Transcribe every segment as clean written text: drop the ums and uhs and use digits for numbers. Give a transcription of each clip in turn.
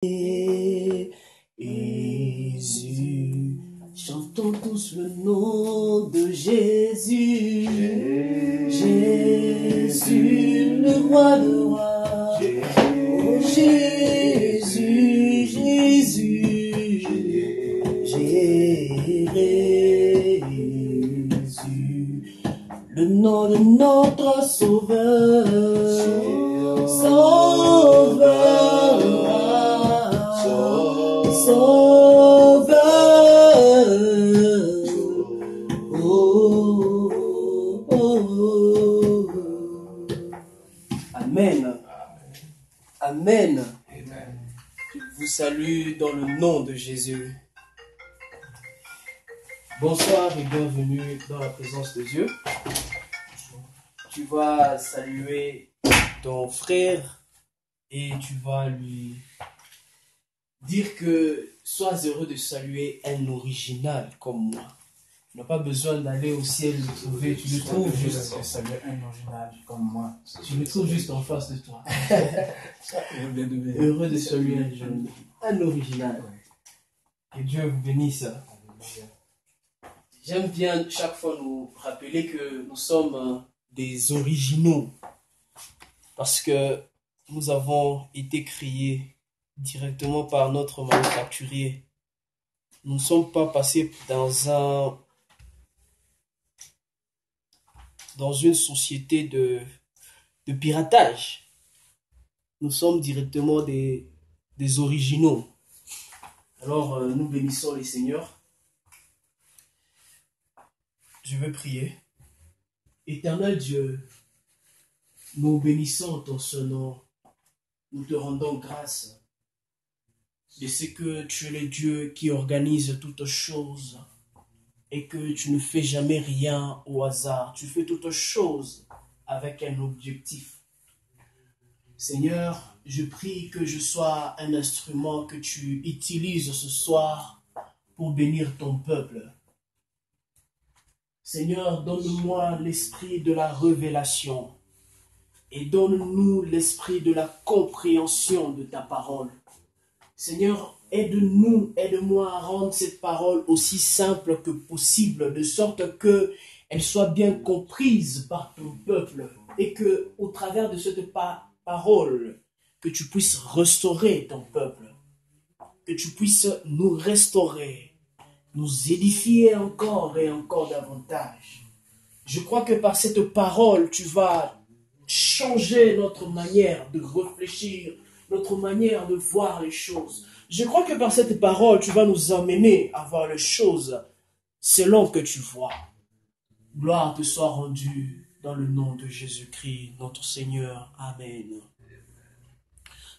Jésus, chantons tous le nom de Jésus. Jésus, le roi de rois. Oh, Jésus, Jésus, Jésus, le nom de notre Sauveur, Sauveur, Sauveur. Oh, oh, oh. Amen. Amen. Je vous salue dans le nom de Jésus. Bonsoir et bienvenue dans la présence de Dieu. Tu vas saluer ton frère et tu vas lui dire que sois heureux de saluer un original comme moi. Tu n'as pas besoin d'aller au ciel le trouver, tu le trouves juste. De saluer un original comme moi. Tu le trouves juste en face de toi. Heureux de saluer un original. Que Dieu vous bénisse. J'aime bien chaque fois nous rappeler que nous sommes des originaux. Parce que nous avons été créés directement par notre manufacturier. Nous ne sommes pas passés dans une société de piratage. Nous sommes directement des originaux. Alors, nous bénissons les seigneurs. Je veux prier. Éternel Dieu, nous bénissons ton seul nom. Nous te rendons grâce de ce que tu es le Dieu qui organise toutes choses et que tu ne fais jamais rien au hasard. Tu fais toutes choses avec un objectif. Seigneur, je prie que je sois un instrument que tu utilises ce soir pour bénir ton peuple. Seigneur, donne-moi l'esprit de la révélation et donne-nous l'esprit de la compréhension de ta parole. Seigneur, aide-moi à rendre cette parole aussi simple que possible, de sorte qu'elle soit bien comprise par ton peuple et que, au travers de cette parole, que tu puisses restaurer ton peuple, que tu puisses nous restaurer, nous édifier encore et encore davantage. Je crois que par cette parole, tu vas changer notre manière de réfléchir, notre manière de voir les choses. Je crois que par cette parole, tu vas nous emmener à voir les choses selon que tu vois. Gloire te soit rendue dans le nom de Jésus-Christ, notre Seigneur. Amen.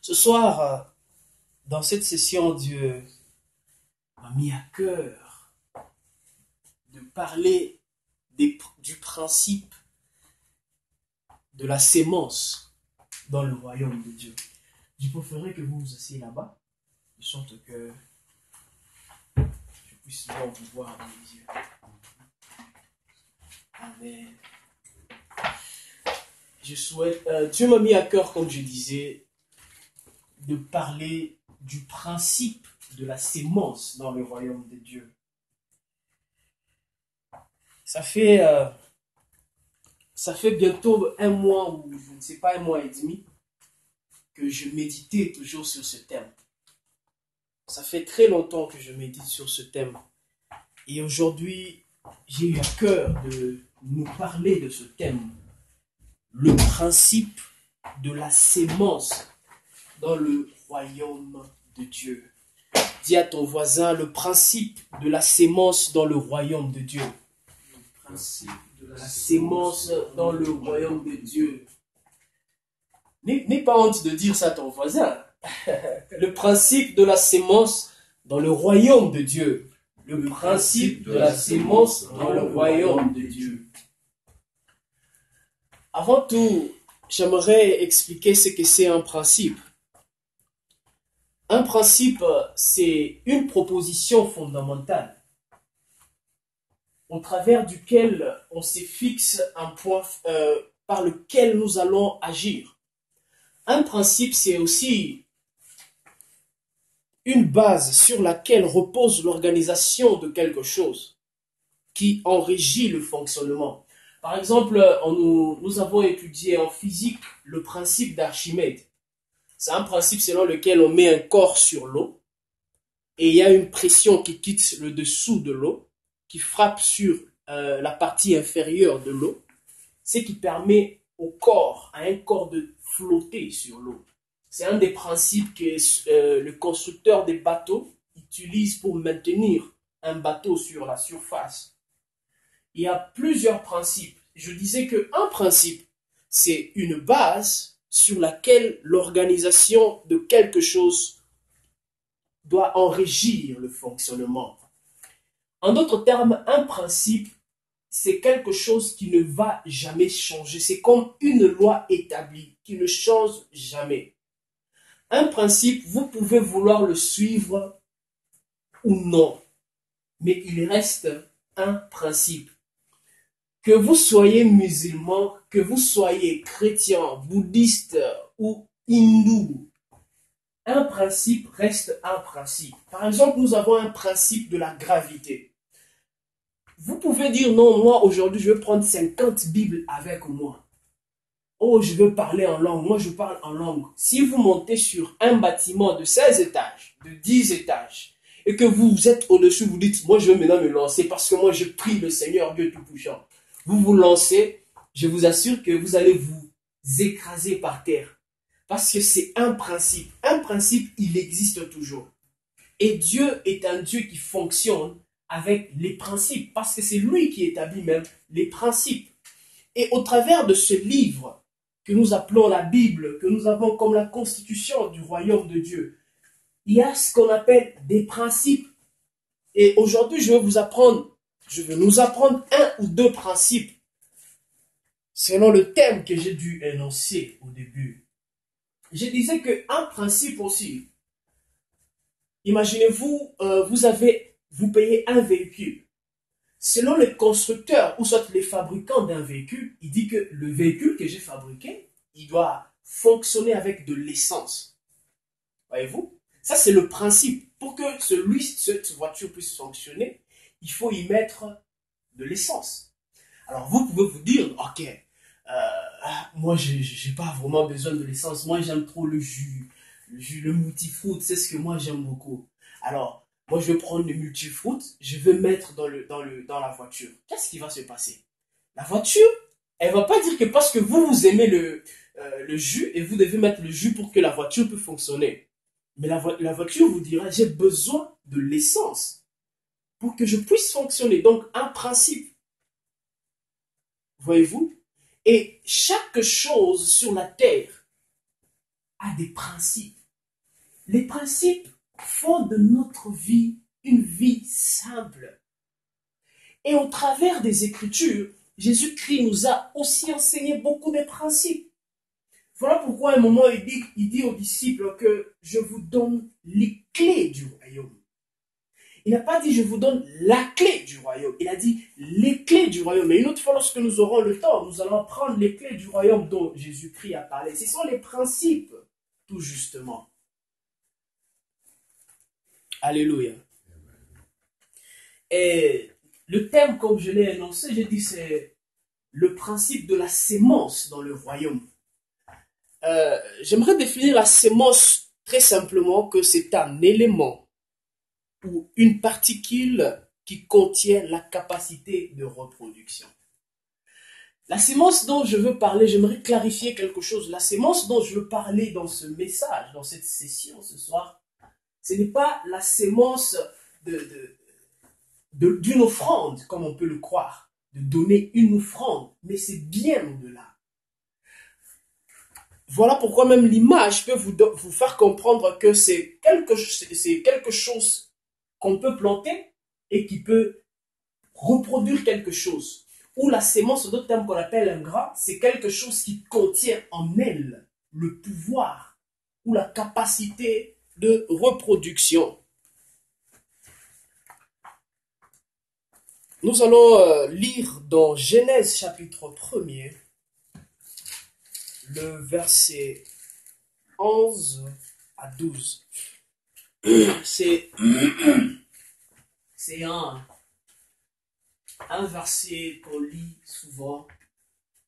Ce soir, dans cette session, Dieu m'a mis à cœur de parler du principe de la sémence dans le royaume de Dieu. Je préférerais que vous vous asseyez là-bas, de sorte que je puisse vous voir dans les yeux. Amen. Je souhaite, Dieu m'a mis à cœur, comme je disais, de parler du principe de la sémence dans le royaume de Dieu. Ça fait bientôt un mois, ou je ne sais pas, un mois et demi, que je méditais toujours sur ce thème. Ça fait très longtemps que je médite sur ce thème. Et aujourd'hui, j'ai eu à cœur de nous parler de ce thème. Le principe de la sémence dans le royaume de Dieu. Dis à ton voisin, le principe de la sémence dans le royaume de Dieu. Le principe de la sémence dans le royaume de Dieu. N'aie pas honte de dire ça à ton voisin. Le principe de la sémence dans le royaume de Dieu. Le principe de la sémence dans le royaume de Dieu. Avant tout, j'aimerais expliquer ce que c'est un principe. Un principe, c'est une proposition fondamentale au travers duquel on se fixe un point par lequel nous allons agir. Un principe, c'est aussi une base sur laquelle repose l'organisation de quelque chose qui en régit le fonctionnement. Par exemple, nous avons étudié en physique le principe d'Archimède. C'est un principe selon lequel on met un corps sur l'eau et il y a une pression qui quitte le dessous de l'eau, qui frappe sur la partie inférieure de l'eau, ce qui permet à un corps de flotter sur l'eau. C'est un des principes que le constructeur des bateaux utilise pour maintenir un bateau sur la surface. Il y a plusieurs principes. Je disais qu'un principe, c'est une base sur laquelle l'organisation de quelque chose doit en régir le fonctionnement. En d'autres termes, un principe, c'est quelque chose qui ne va jamais changer. C'est comme une loi établie qui ne change jamais. Un principe, vous pouvez vouloir le suivre ou non, mais il reste un principe. Que vous soyez musulman, que vous soyez chrétien, bouddhiste ou hindou, un principe reste un principe. Par exemple, nous avons un principe de la gravité. Vous pouvez dire non, moi aujourd'hui je vais prendre 50 Bibles avec moi. Oh, je veux parler en langue, moi je parle en langue. Si vous montez sur un bâtiment de 16 étages, de 10 étages, et que vous êtes au-dessus, vous dites, moi je vais maintenant me lancer parce que moi je prie le Seigneur Dieu Tout-Puissant. Vous vous lancez, je vous assure que vous allez vous écraser par terre. Parce que c'est un principe. Un principe, il existe toujours. Et Dieu est un Dieu qui fonctionne avec les principes. Parce que c'est lui qui établit même les principes. Et au travers de ce livre que nous appelons la Bible, que nous avons comme la constitution du royaume de Dieu, il y a ce qu'on appelle des principes. Et aujourd'hui, je vais nous apprendre un ou deux principes selon le thème que j'ai dû énoncer au début. Je disais qu'un principe aussi, imaginez-vous, vous payez un véhicule. Selon les constructeurs ou soit les fabricants d'un véhicule, il dit que le véhicule que j'ai fabriqué, il doit fonctionner avec de l'essence. Voyez-vous? Ça, c'est le principe. Pour que cette voiture puisse fonctionner, il faut y mettre de l'essence. Alors, vous pouvez vous dire, ok, moi, j'ai pas vraiment besoin de l'essence. Moi, j'aime trop le jus, le multifruit, c'est ce que moi, j'aime beaucoup. Alors, moi, je vais prendre le multifruit, je vais mettre dans la voiture. Qu'est-ce qui va se passer? La voiture, elle va pas dire que parce que vous aimez le jus et vous devez mettre le jus pour que la voiture puisse fonctionner. Mais la voiture vous dira, j'ai besoin de l'essence pour que je puisse fonctionner. Donc, un principe. Voyez-vous? Et chaque chose sur la terre a des principes. Les principes font de notre vie une vie simple. Et au travers des Écritures, Jésus-Christ nous a aussi enseigné beaucoup de principes. Voilà pourquoi à un moment il dit aux disciples que je vous donne les clés du royaume. Il n'a pas dit je vous donne la clé du royaume. Il a dit les clés du royaume. Et une autre fois, lorsque nous aurons le temps, nous allons prendre les clés du royaume dont Jésus-Christ a parlé. Ce sont les principes, tout justement. Alléluia. Et le thème, comme je l'ai énoncé, j'ai dit c'est le principe de la sémence dans le royaume. J'aimerais définir la sémence très simplement que c'est un élément ou une particule qui contient la capacité de reproduction. La sémence dont je veux parler, j'aimerais clarifier quelque chose. La sémence dont je veux parler dans ce message, dans cette session ce soir, ce n'est pas la sémence d'une offrande, comme on peut le croire, de donner une offrande, mais c'est bien au-delà. Voilà pourquoi même l'image peut vous faire comprendre que c'est quelque chose qu'on peut planter et qui peut reproduire quelque chose. Ou la sémence, d'autres termes qu'on appelle un grain, c'est quelque chose qui contient en elle le pouvoir ou la capacité de reproduction. Nous allons lire dans Genèse chapitre 1er, le verset 11 à 12. c'est c'est un verset qu'on lit souvent.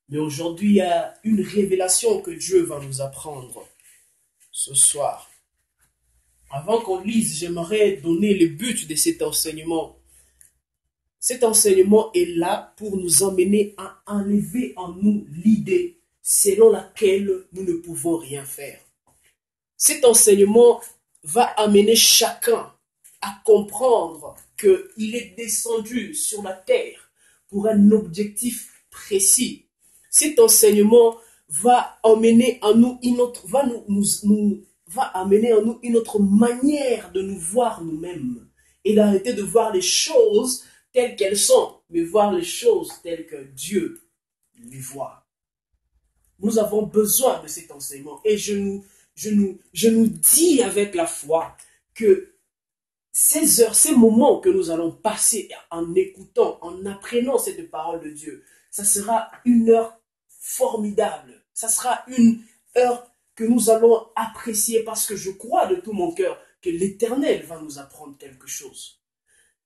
Mais aujourd'hui, il y a une révélation que Dieu va nous apprendre ce soir. Avant qu'on lise, j'aimerais donner le but de cet enseignement. Cet enseignement est là pour nous emmener à enlever en nous l'idée selon laquelle nous ne pouvons rien faire. Cet enseignement va amener chacun à comprendre qu'il est descendu sur la terre pour un objectif précis. Cet enseignement va amener en nous une autre, va amener en nous une autre manière de nous voir nous-mêmes et d'arrêter de voir les choses telles qu'elles sont, mais voir les choses telles que Dieu les voit. Nous avons besoin de cet enseignement et je nous dis avec la foi que ces heures, ces moments que nous allons passer en écoutant, en apprenant cette parole de Dieu, ça sera une heure formidable. Ça sera une heure que nous allons apprécier parce que je crois de tout mon cœur que l'Éternel va nous apprendre quelque chose.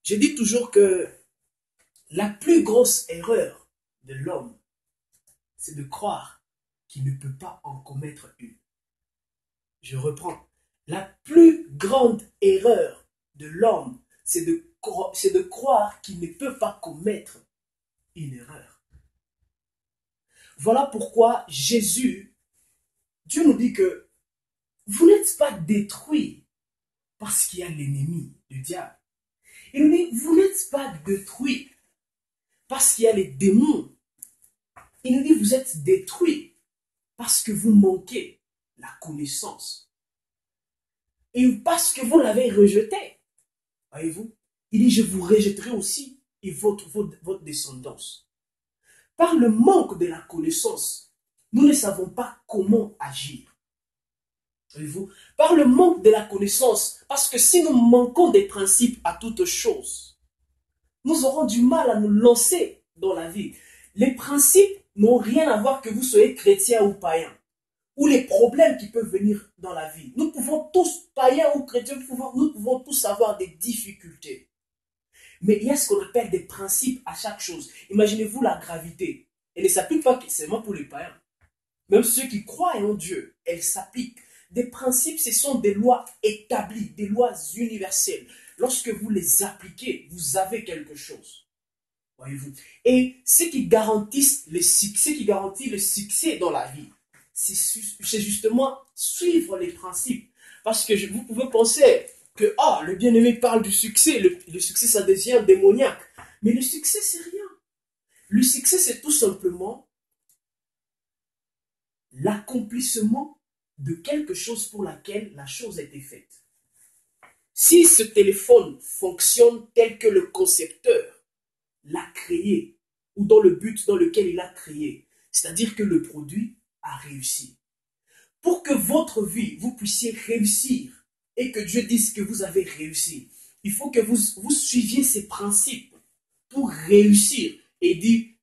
Je dis toujours que la plus grosse erreur de l'homme, c'est de croire qu'il ne peut pas en commettre une. Je reprends. La plus grande erreur de l'homme, c'est de croire qu'il ne peut pas commettre une erreur. Voilà pourquoi Jésus, Dieu nous dit que vous n'êtes pas détruits parce qu'il y a l'ennemi, le diable. Il nous dit, vous n'êtes pas détruits parce qu'il y a les démons. Il nous dit, vous êtes détruits parce que vous manquez la connaissance. Et parce que vous l'avez rejeté. Voyez-vous? Il dit, je vous rejetterai aussi et votre descendance. Par le manque de la connaissance, nous ne savons pas comment agir. Voyez-vous? Par le manque de la connaissance, parce que si nous manquons des principes à toute chose, nous aurons du mal à nous lancer dans la vie. Les principes n'ont rien à voir que vous soyez chrétien ou païen, ou les problèmes qui peuvent venir dans la vie. Nous pouvons tous, païens ou chrétiens, nous pouvons tous avoir des difficultés. Mais il y a ce qu'on appelle des principes à chaque chose. Imaginez-vous la gravité. Elle ne s'applique pas seulement pour les païens. Même ceux qui croient en Dieu, elle s'applique. Des principes, ce sont des lois établies, des lois universelles. Lorsque vous les appliquez, vous avez quelque chose. Voyez-vous. Et ce qui garantit le succès dans la vie, c'est justement suivre les principes. Parce que vous pouvez penser que le bien-aimé parle du succès, le succès ça devient démoniaque. Mais le succès c'est rien. Le succès c'est tout simplement l'accomplissement de quelque chose pour laquelle la chose a été faite. Si ce téléphone fonctionne tel que le concepteur l'a créé, ou dans le but dans lequel il l'a créé, c'est-à-dire que le produit a réussi. Pour que votre vie, vous puissiez réussir, et que Dieu dise que vous avez réussi, il faut que vous suiviez ces principes pour réussir. Et dit,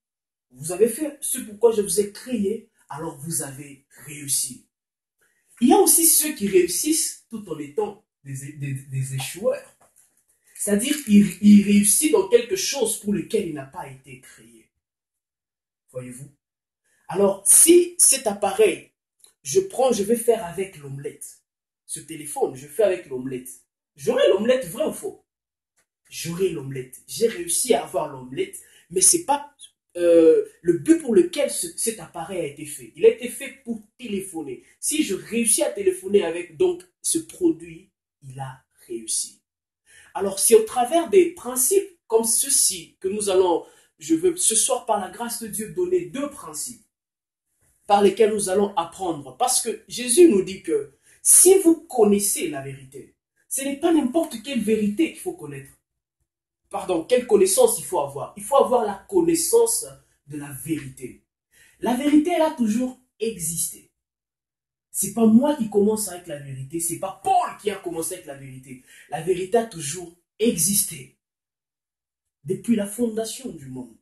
vous avez fait ce pourquoi je vous ai créé, alors vous avez réussi. Il y a aussi ceux qui réussissent tout en étant des échoueurs. C'est-à-dire qu'il réussit dans quelque chose pour lequel il n'a pas été créé. Voyez-vous? Alors, si cet appareil, je vais faire avec l'omelette. Ce téléphone, je fais avec l'omelette. J'aurai l'omelette, vrai ou faux? J'aurai l'omelette. J'ai réussi à avoir l'omelette, mais ce n'est pas le but pour lequel cet appareil a été fait. Il a été fait pour téléphoner. Si je réussis à téléphoner avec donc ce produit, il a réussi. Alors, c'est au travers des principes comme ceci que je veux ce soir par la grâce de Dieu donner 2 principes par lesquels nous allons apprendre. Parce que Jésus nous dit que si vous connaissez la vérité, ce n'est pas n'importe quelle vérité qu'il faut connaître. Pardon, quelle connaissance il faut avoir? Il faut avoir la connaissance de la vérité. La vérité, elle a toujours existé. C'est pas moi qui commence avec la vérité, c'est pas Paul qui a commencé avec la vérité. La vérité a toujours existé. Depuis la fondation du monde.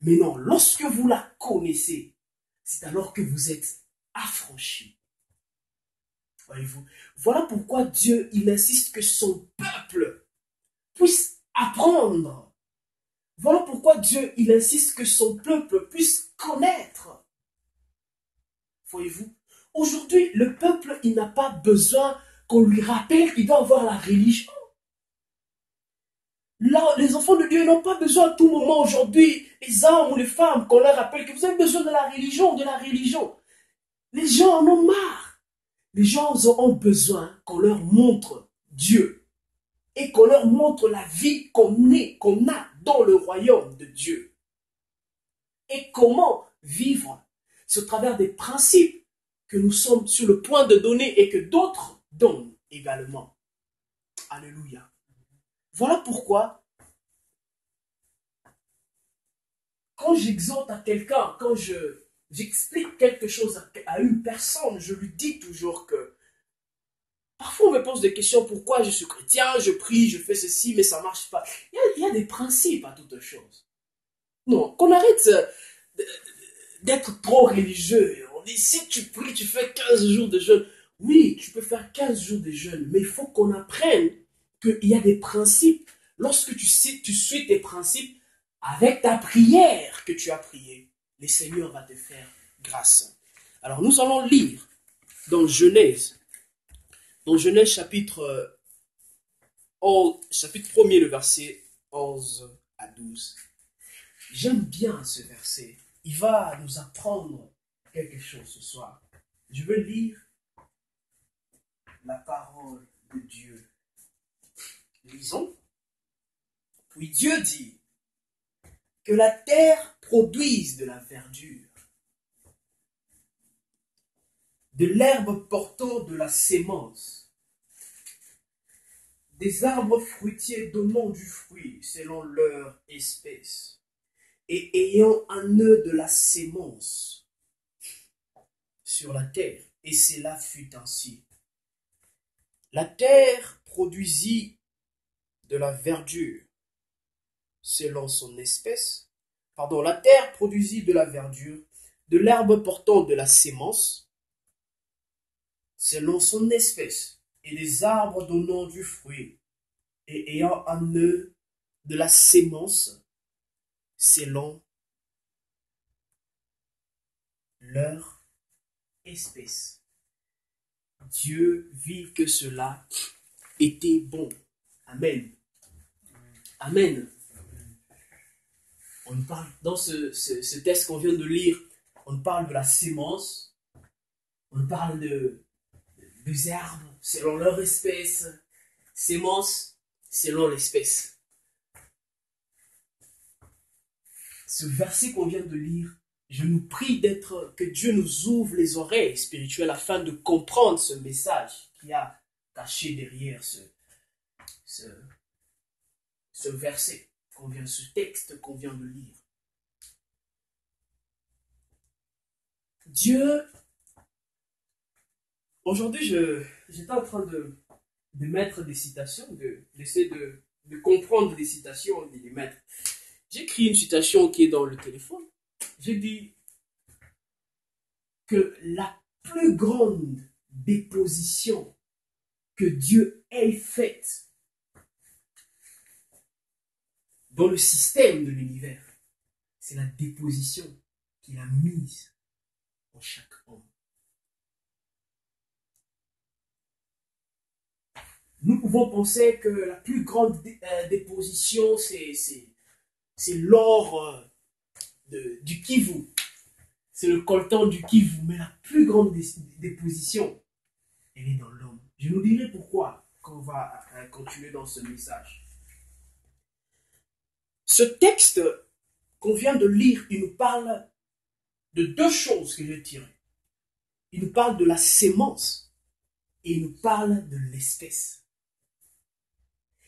Mais non, lorsque vous la connaissez, c'est alors que vous êtes affranchis. Voyez-vous, voilà pourquoi Dieu, il insiste que son peuple puisse apprendre. Voilà pourquoi Dieu, il insiste que son peuple puisse connaître. Voyez-vous, aujourd'hui, le peuple, il n'a pas besoin qu'on lui rappelle qu'il doit avoir la religion. Là, les enfants de Dieu n'ont pas besoin à tout moment aujourd'hui, les hommes ou les femmes, qu'on leur rappelle que vous avez besoin de la religion, de la religion. Les gens en ont marre. Les gens ont besoin qu'on leur montre Dieu et qu'on leur montre la vie qu'on a dans le royaume de Dieu. Et comment vivre. C'est au travers des principes que nous sommes sur le point de donner et que d'autres donnent également. Alléluia. Voilà pourquoi, quand j'exhorte à quelqu'un, quand j'explique quelque chose à une personne, je lui dis toujours que parfois on me pose des questions, pourquoi je suis chrétien, je prie, je fais ceci, mais ça ne marche pas. Il y a des principes à toute chose. Non, qu'on arrête d'être trop religieux. On dit, si tu pries, tu fais 15 jours de jeûne. Oui, tu peux faire 15 jours de jeûne, mais il faut qu'on apprenne qu'il y a des principes. Lorsque tu suis tes principes, avec ta prière que tu as priée, le Seigneur va te faire grâce. Alors nous allons lire dans Genèse chapitre 1er, le verset 11 à 12. J'aime bien ce verset. Il va nous apprendre quelque chose ce soir. Je veux lire la parole de Dieu. Lisons. Puis Dieu dit que la terre produise de la verdure, de l'herbe portant de la sémence, des arbres fruitiers donnant du fruit selon leur espèce, et ayant un nœud de la sémence sur la terre. Et cela fut ainsi. La terre produisit de la verdure selon son espèce. La terre produisit de la verdure, de l'herbe portant de la sémence selon son espèce, et des arbres donnant du fruit, et ayant un nœud de la sémence selon leur espèce. Dieu vit que cela était bon. Amen. Amen. On parle, dans ce texte qu'on vient de lire, on parle de la sémence, on parle des arbres selon leur espèce, sémence selon l'espèce. Ce verset qu'on vient de lire, je nous prie que Dieu nous ouvre les oreilles spirituelles afin de comprendre ce message qu'il y a caché derrière ce verset, ce texte qu'on vient de lire. Dieu, aujourd'hui, j'étais en train de mettre des citations, d'essayer de comprendre des citations et de les mettre. J'ai écrit une citation qui est dans le téléphone. J'ai dit que la plus grande déposition que Dieu ait faite dans le système de l'univers, c'est la déposition qu'il a mise en chaque homme. Nous pouvons penser que la plus grande déposition, c'est l'or du Kivu. C'est le coltan du Kivu. Mais la plus grande déposition, elle est dans l'homme. Je nous dirai pourquoi quand on va continuer dans ce message. Ce texte qu'on vient de lire, il nous parle de deux choses que j'ai tirées. Il nous parle de la sémence et il nous parle de l'espèce.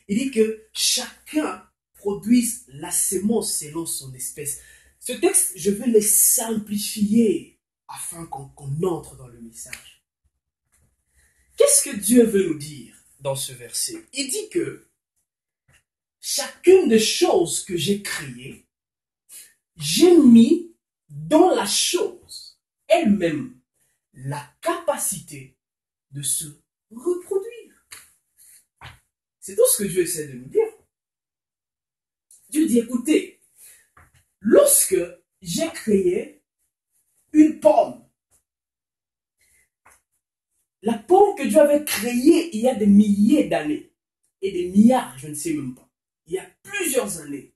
Il dit que chacun produise la sémence selon son espèce. Ce texte, je vais le simplifier afin qu'on entre dans le message. Qu'est-ce que Dieu veut nous dire dans ce verset? Il dit que chacune des choses que j'ai créées, j'ai mis dans la chose elle-même la capacité de se reproduire. C'est tout ce que Dieu essaie de nous dire. Dieu dit, écoutez, lorsque j'ai créé une pomme, la pomme que Dieu avait créée il y a des milliers d'années, et des milliards, je ne sais même pas, il y a plusieurs années,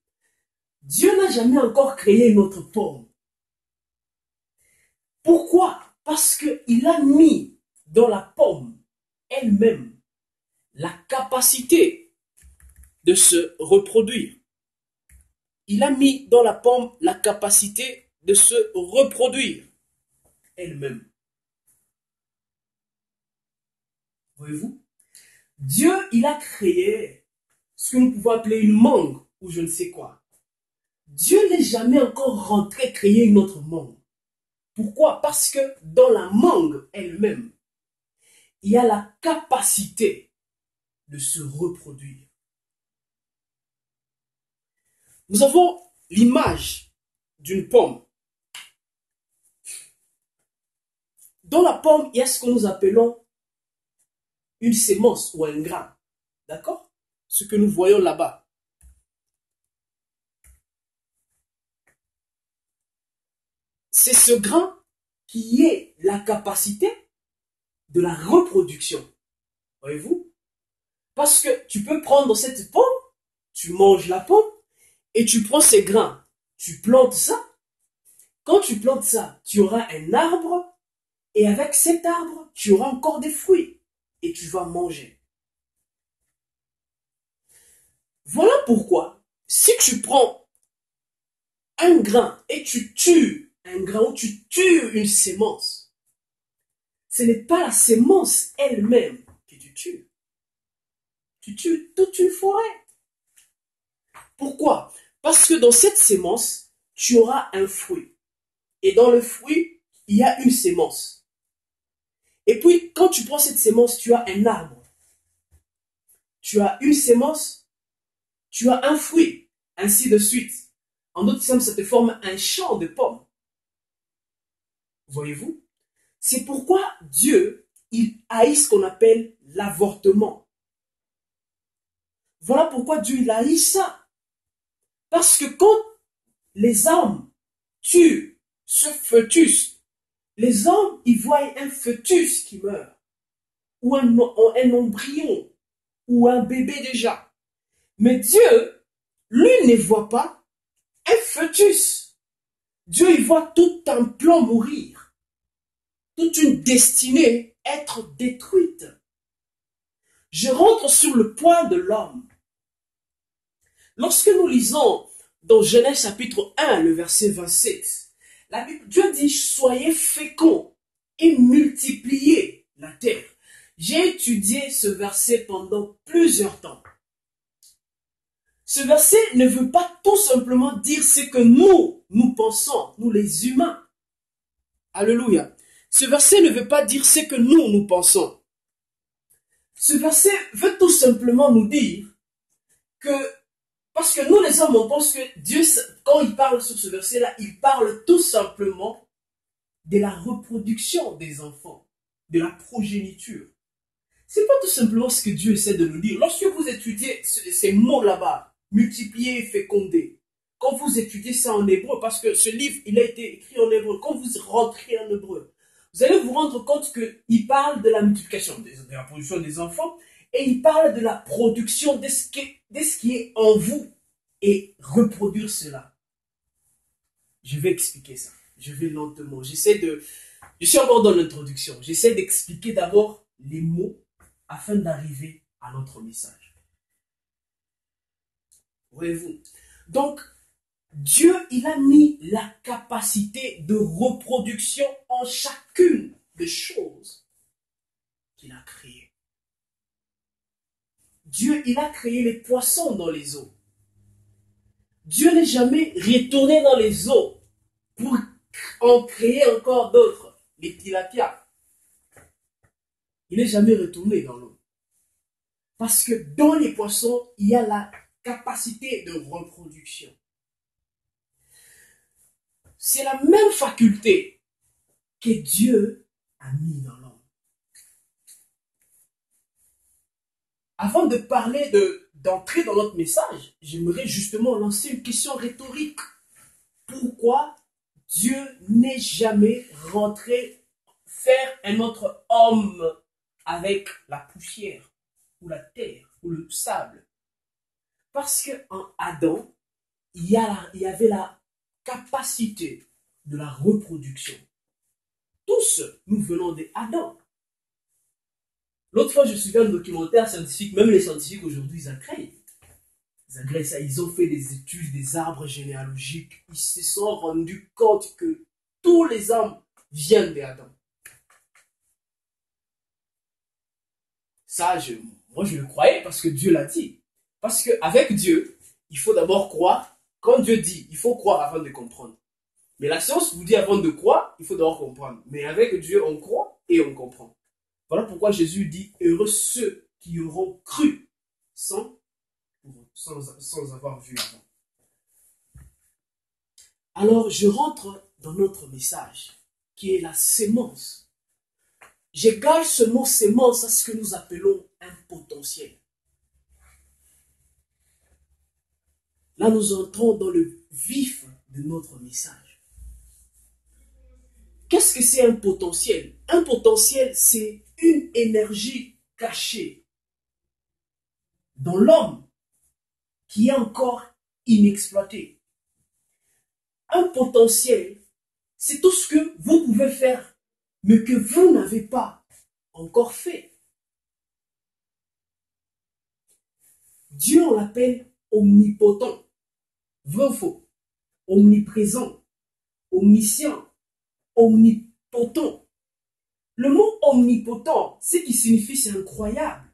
Dieu n'a jamais encore créé une autre pomme. Pourquoi? Parce qu'il a mis dans la pomme elle-même la capacité de se reproduire. Il a mis dans la pomme la capacité de se reproduire elle-même. Voyez-vous? Dieu, il a créé ce que nous pouvons appeler une mangue ou je ne sais quoi. Dieu n'est jamais encore rentré créer une autre mangue. Pourquoi? Parce que dans la mangue elle-même, il y a la capacité de se reproduire. Nous avons l'image d'une pomme. Dans la pomme, il y a ce que nous appelons une sémence ou un grain. D'accord? Ce que nous voyons là-bas. C'est ce grain qui est la capacité de la reproduction. Voyez-vous? Parce que tu peux prendre cette pomme, tu manges la pomme, et tu prends ces grains, tu plantes ça. Quand tu plantes ça, tu auras un arbre, et avec cet arbre, tu auras encore des fruits, et tu vas manger. Voilà pourquoi, si tu prends un grain et tu tues un grain ou tu tues une sémence, ce n'est pas la sémence elle-même que tu tues. Tu tues toute une forêt. Pourquoi? Parce que dans cette sémence, tu auras un fruit. Et dans le fruit, il y a une sémence. Et puis, quand tu prends cette sémence, tu as un arbre. Tu as une sémence, tu as un fruit, ainsi de suite. En d'autres termes, ça te forme un champ de pommes. Voyez-vous? C'est pourquoi Dieu, il haït ce qu'on appelle l'avortement. Voilà pourquoi Dieu, il haït ça. Parce que quand les hommes tuent ce fœtus, les hommes, ils voient un fœtus qui meurt, ou un embryon, ou un bébé déjà. Mais Dieu, lui, ne voit pas un fœtus. Dieu, il voit tout un plan mourir, toute une destinée être détruite. Je rentre sur le point de l'homme. Lorsque nous lisons dans Genèse chapitre 1, le verset 27, la Bible, Dieu dit, soyez féconds et multipliez la terre. J'ai étudié ce verset pendant plusieurs temps. Ce verset ne veut pas tout simplement dire ce que nous pensons, nous les humains. Alléluia. Ce verset ne veut pas dire ce que nous pensons. Ce verset veut tout simplement nous dire que, parce que nous les hommes, on pense que Dieu, quand il parle sur ce verset-là, il parle tout simplement de la reproduction des enfants, de la progéniture. C'est pas tout simplement ce que Dieu essaie de nous dire. Lorsque vous étudiez ces mots là-bas, multiplier et féconder, quand vous étudiez ça en hébreu, parce que ce livre, il a été écrit en hébreu, quand vous rentrez en hébreu, vous allez vous rendre compte qu'il parle de la multiplication, de la production des enfants, et il parle de la production de ce qui est en vous, et reproduire cela. Je vais expliquer ça. Je vais lentement. Je suis encore dans l'introduction. J'essaie d'expliquer d'abord les mots afin d'arriver à notre message. Voyez-vous? Donc, Dieu, il a mis la capacité de reproduction en chacune des choses qu'il a créées. Dieu, il a créé les poissons dans les eaux. Dieu n'est jamais retourné dans les eaux pour en créer encore d'autres, les tilapias. Il n'est jamais retourné dans l'eau. Parce que dans les poissons, il y a la capacité de reproduction. C'est la même faculté que Dieu a mis dans l'homme. avant de parler d'entrer dans notre message, j'aimerais justement lancer une question rhétorique. Pourquoi Dieu n'est jamais rentré faire un autre homme avec la poussière, ou la terre, ou le sable? Parce qu'en Adam, il y avait la capacité de la reproduction. Tous, nous venons d'Adam. L'autre fois, je suivais un documentaire scientifique, même les scientifiques aujourd'hui, ils agréent. Ils agréent ça, ils ont fait des études des arbres généalogiques. Ils se sont rendus compte que tous les hommes viennent d'Adam. Ça, moi, je le croyais parce que Dieu l'a dit. Parce qu'avec Dieu, il faut d'abord croire. Quand Dieu dit, il faut croire avant de comprendre. Mais la science vous dit avant de croire, il faut d'abord comprendre. Mais avec Dieu, on croit et on comprend. Voilà pourquoi Jésus dit, heureux ceux qui auront cru sans avoir vu avant. Alors, je rentre dans notre message, qui est la sémence. J'égale ce mot sémence à ce que nous appelons un potentiel. Là, nous entrons dans le vif de notre message. Qu'est-ce que c'est un potentiel? Un potentiel, c'est une énergie cachée dans l'homme qui est encore inexploitée. Un potentiel, c'est tout ce que vous pouvez faire, mais que vous n'avez pas encore fait. Dieu, on l'appelle omnipotent. Vrai ou faux? Omniprésent, omniscient, omnipotent. Le mot omnipotent, ce qui signifie, c'est incroyable.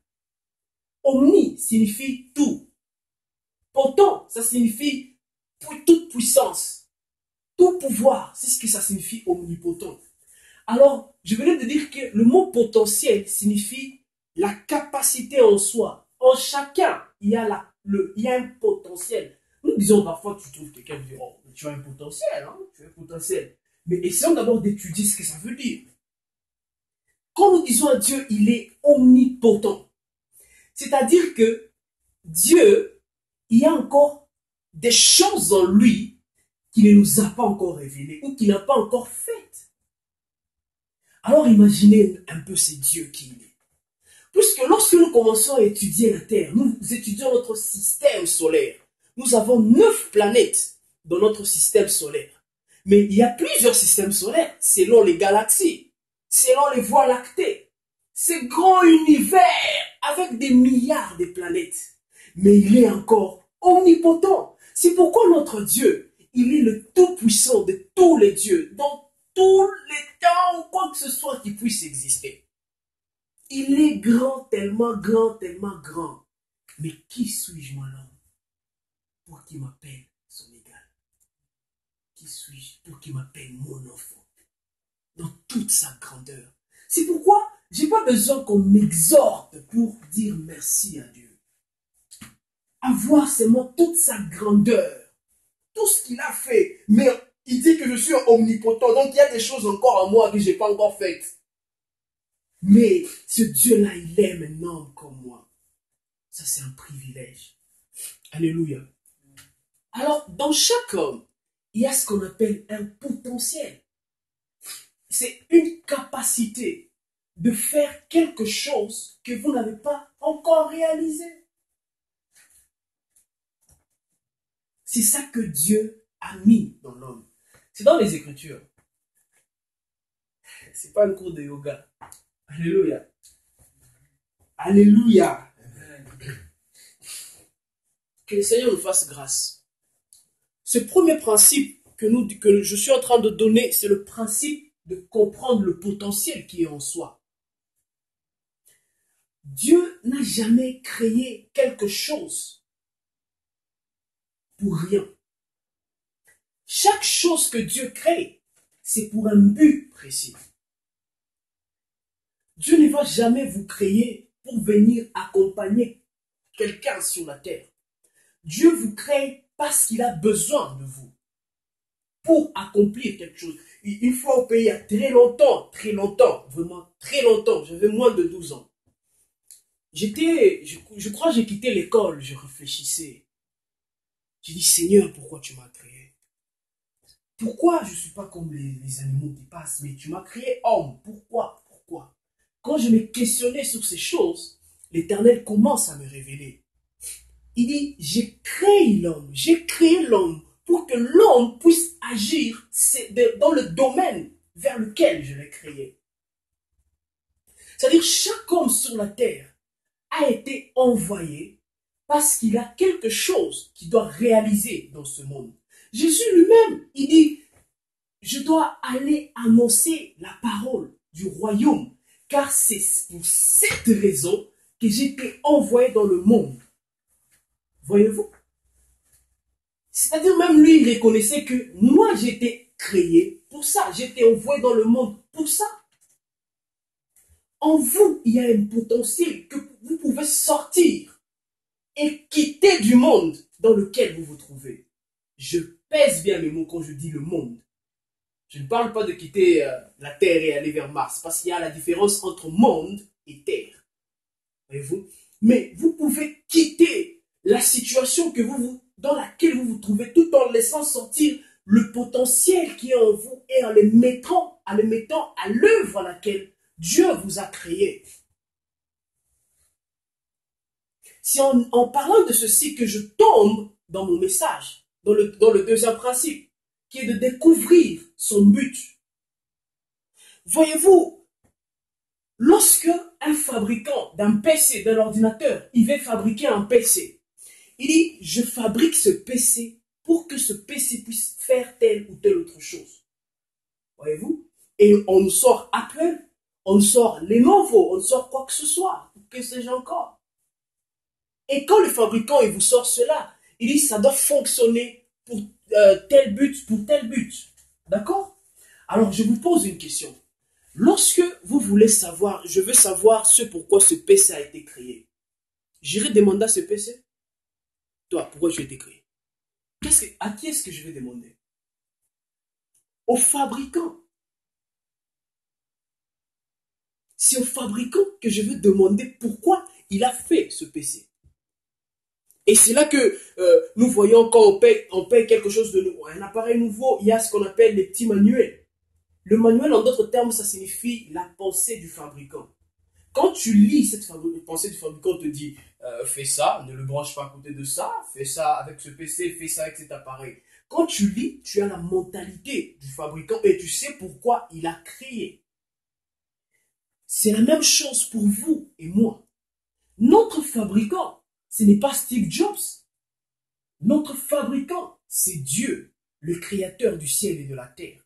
Omni signifie tout. Potent, ça signifie toute puissance, tout pouvoir. C'est ce que ça signifie omnipotent. Alors, je venais de dire que le mot potentiel signifie la capacité en soi. En chacun, il y a un potentiel. Nous disons parfois, tu trouves quelqu'un qui dit, oh, tu as un potentiel, hein, tu as un potentiel. Mais essayons d'abord d'étudier ce que ça veut dire. Quand nous disons à Dieu, il est omnipotent. C'est-à-dire que Dieu, il y a encore des choses en lui qu'il ne nous a pas encore révélées ou qu'il n'a pas encore faites. Alors imaginez un peu ce Dieu qu'il est. Puisque lorsque nous commençons à étudier la Terre, nous étudions notre système solaire. Nous avons 9 planètes dans notre système solaire. Mais il y a plusieurs systèmes solaires selon les galaxies, selon les voies lactées. Ce grand univers avec des milliards de planètes. Mais il est encore omnipotent. C'est pourquoi notre Dieu, il est le tout-puissant de tous les dieux, dans tous les temps ou quoi que ce soit qui puisse exister. Il est grand, tellement grand, tellement grand. Mais qui suis-je, moi, l'homme, pour qu'il m'appelle son égal? Qui suis-je pour qu'il m'appelle mon enfant? Dans toute sa grandeur. C'est pourquoi je n'ai pas besoin qu'on m'exhorte pour dire merci à Dieu. Avoir seulement toute sa grandeur, tout ce qu'il a fait. Mais il dit que je suis omnipotent, donc il y a des choses encore en moi que je n'ai pas encore faites. Mais ce Dieu-là, il aime un homme comme moi. Ça, c'est un privilège. Alléluia. Alors, dans chaque homme, il y a ce qu'on appelle un potentiel. C'est une capacité de faire quelque chose que vous n'avez pas encore réalisé. C'est ça que Dieu a mis dans l'homme. C'est dans les Écritures. C'est pas un cours de yoga. Alléluia. Alléluia. Que le Seigneur nous fasse grâce. Ce premier principe que je suis en train de donner, c'est le principe de comprendre le potentiel qui est en soi. Dieu n'a jamais créé quelque chose pour rien. Chaque chose que Dieu crée, c'est pour un but précis. Dieu ne va jamais vous créer pour venir accompagner quelqu'un sur la terre. Dieu vous crée parce qu'il a besoin de vous pour accomplir quelque chose. Une fois au pays, il y a très longtemps, vraiment très longtemps, j'avais moins de 12 ans. je crois que j'ai quitté l'école, je réfléchissais. J'ai dit, Seigneur, pourquoi tu m'as créé? Pourquoi je ne suis pas comme les animaux qui passent? Mais tu m'as créé homme. Pourquoi? Pourquoi? Quand je me questionnais sur ces choses, l'Éternel commence à me révéler. Il dit, j'ai créé l'homme pour que l'homme puisse agir dans le domaine vers lequel je l'ai créé. C'est-à-dire, chaque homme sur la terre a été envoyé parce qu'il a quelque chose qu'il doit réaliser dans ce monde. Jésus lui-même, il dit, je dois aller annoncer la parole du royaume, car c'est pour cette raison que j'ai été envoyé dans le monde. Voyez-vous? C'est-à-dire même lui, il reconnaissait que moi, j'ai été créé pour ça. J'ai été envoyé dans le monde pour ça. En vous, il y a un potentiel que vous pouvez sortir et quitter du monde dans lequel vous vous trouvez. Je pèse bien mes mots quand je dis le monde. Je ne parle pas de quitter la Terre et aller vers Mars, parce qu'il y a la différence entre monde et Terre. Voyez-vous? Mais vous pouvez quitter la situation dans laquelle vous vous trouvez, tout en laissant sortir le potentiel qui est en vous et en le mettant à l'œuvre à laquelle Dieu vous a créé. C'est en parlant de ceci que je tombe dans mon message, dans le deuxième principe, qui est de découvrir son but. Voyez-vous, lorsque un fabricant d'un PC, d'un ordinateur, il veut fabriquer un PC, il dit, je fabrique ce PC pour que ce PC puisse faire telle ou telle autre chose. Voyez-vous? Et on nous sort Apple, on nous sort Lenovo, on nous sort quoi que ce soit, que sais-je encore. Et quand le fabricant il vous sort cela, il dit, ça doit fonctionner pour tel but, pour tel but. D'accord? Alors, je vous pose une question. Lorsque vous voulez savoir, je veux savoir ce pourquoi ce PC a été créé, j'irai demander à ce PC, toi, pourquoi tu as été créé? À qui est-ce que je vais demander? Au fabricant. C'est au fabricant que je vais demander pourquoi il a fait ce PC. Et c'est là que nous voyons quand on paye quelque chose de nouveau, un appareil nouveau, il y a ce qu'on appelle les petits manuels. Le manuel, en d'autres termes, ça signifie la pensée du fabricant. Quand tu lis cette pensée du fabricant, on te dit fais ça, ne le branche pas à côté de ça, fais ça avec ce PC, fais ça avec cet appareil. Quand tu lis, tu as la mentalité du fabricant et tu sais pourquoi il a créé. C'est la même chose pour vous et moi. Notre fabricant, ce n'est pas Steve Jobs. Notre fabricant, c'est Dieu, le créateur du ciel et de la terre.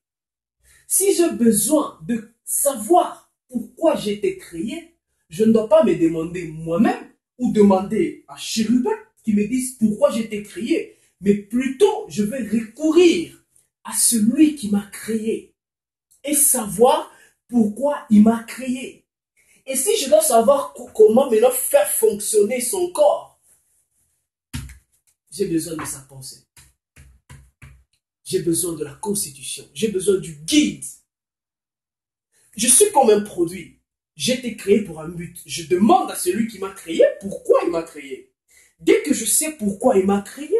Si j'ai besoin de savoir pourquoi j'ai été créé, je ne dois pas me demander moi-même ou demander à Chérubin qui me dise pourquoi j'ai été créé, mais plutôt je vais recourir à celui qui m'a créé et savoir pourquoi il m'a créé. Et si je dois savoir comment maintenant faire fonctionner son corps, j'ai besoin de sa pensée. J'ai besoin de la constitution. J'ai besoin du guide. Je suis comme un produit. J'ai été créé pour un but. Je demande à celui qui m'a créé pourquoi il m'a créé. Dès que je sais pourquoi il m'a créé,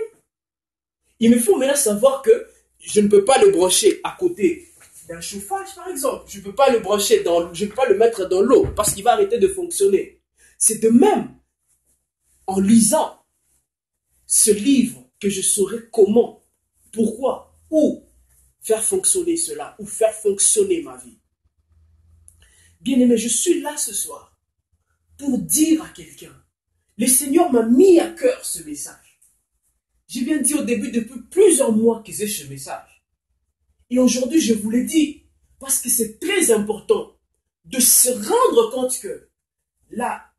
il me faut maintenant savoir que je ne peux pas le brancher à côté d'un chauffage, par exemple. Je ne peux pas le brancher je ne peux pas le mettre dans l'eau parce qu'il va arrêter de fonctionner. C'est de même en lisant ce livre que je saurai comment, pourquoi, où faire fonctionner cela, ou faire fonctionner ma vie. Bien-aimé, je suis là ce soir pour dire à quelqu'un, le Seigneur m'a mis à cœur ce message. Je viens de dire au début, depuis plusieurs mois que j'ai ce message. Et aujourd'hui, je vous le dis, parce que c'est très important de se rendre compte que là,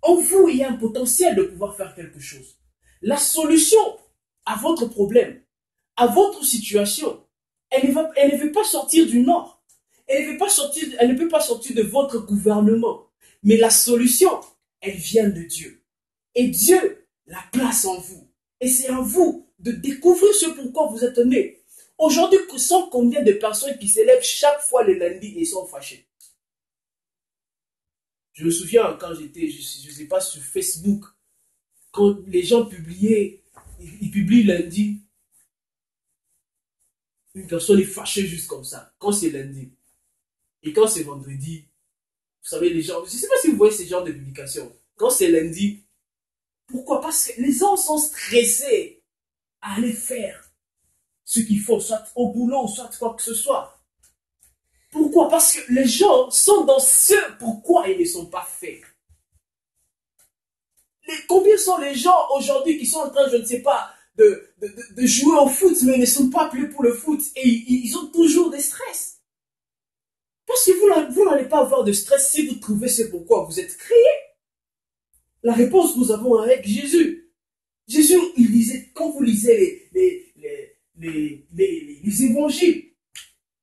en vous, il y a un potentiel de pouvoir faire quelque chose. La solution à votre problème, à votre situation, elle ne veut pas sortir du Nord. Elle ne peut pas sortir de votre gouvernement. Mais la solution, elle vient de Dieu. Et Dieu la place en vous. Et c'est à vous de découvrir ce pourquoi vous êtes né. Aujourd'hui, sont combien de personnes qui s'élèvent chaque fois le lundi et sont fâchées? Je me souviens quand j'étais, je ne sais pas, sur Facebook, quand les gens publiaient, ils publient lundi, une personne est fâchée juste comme ça, quand c'est lundi. Et quand c'est vendredi, vous savez, les gens, je ne sais pas si vous voyez ce genre de publication. Quand c'est lundi, pourquoi? Parce que les gens sont stressés à aller faire ce qu'il faut, soit au boulot, soit quoi que ce soit. Pourquoi? Parce que les gens sont dans ce pourquoi ils ne sont pas faits. Combien sont les gens aujourd'hui qui sont en train, je ne sais pas, de jouer au foot, mais ne sont pas appelés pour le foot et ils ont toujours des stress. Parce que vous n'allez pas avoir de stress si vous trouvez ce pourquoi vous êtes créé. La réponse nous avons avec Jésus. Jésus, il disait, quand vous lisez les évangiles,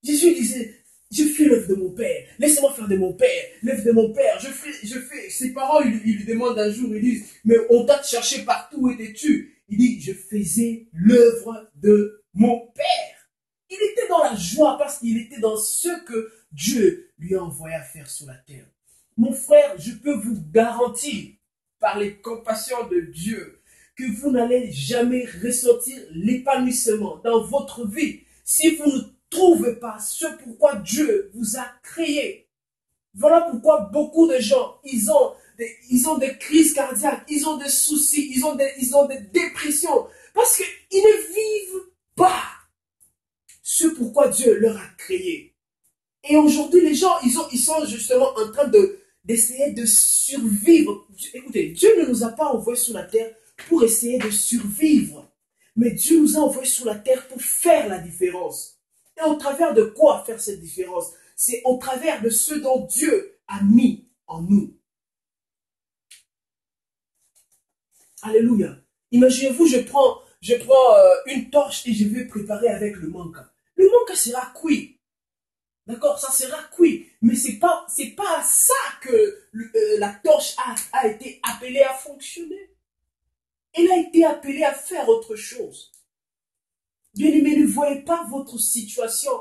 Jésus disait, je fais l'œuvre de mon Père, laissez-moi faire de mon Père, l'œuvre de mon Père, je fais. Ses parents, ils lui demandent un jour, ils disent, mais on t'a cherché partout, où étais-tu? Il dit, je faisais l'œuvre de mon Père. Il était dans la joie parce qu'il était dans ce que Dieu lui a envoyé à faire sur la terre. Mon frère, je peux vous garantir, par les compassions de Dieu, que vous n'allez jamais ressentir l'épanouissement dans votre vie si vous ne trouvez pas ce pourquoi Dieu vous a créé. Voilà pourquoi beaucoup de gens, ils ont des crises cardiaques, ils ont des soucis, ils ont des dépressions, parce qu'ils ne vivent pas ce pourquoi Dieu leur a créé. Et aujourd'hui, les gens, ils sont justement en train d'essayer de survivre. Écoutez, Dieu ne nous a pas envoyés sur la terre pour essayer de survivre. Mais Dieu nous a envoyés sur la terre pour faire la différence. Et au travers de quoi faire cette différence? C'est au travers de ce dont Dieu a mis en nous. Alléluia. Imaginez-vous, je prends une torche et je vais préparer avec le manka. Le manka sera cuit. D'accord, ça sera cuit. Mais c'est pas à ça que la torche a été appelée à fonctionner. Elle a été appelée à faire autre chose. Bien-aimés, ne voyez pas votre situation.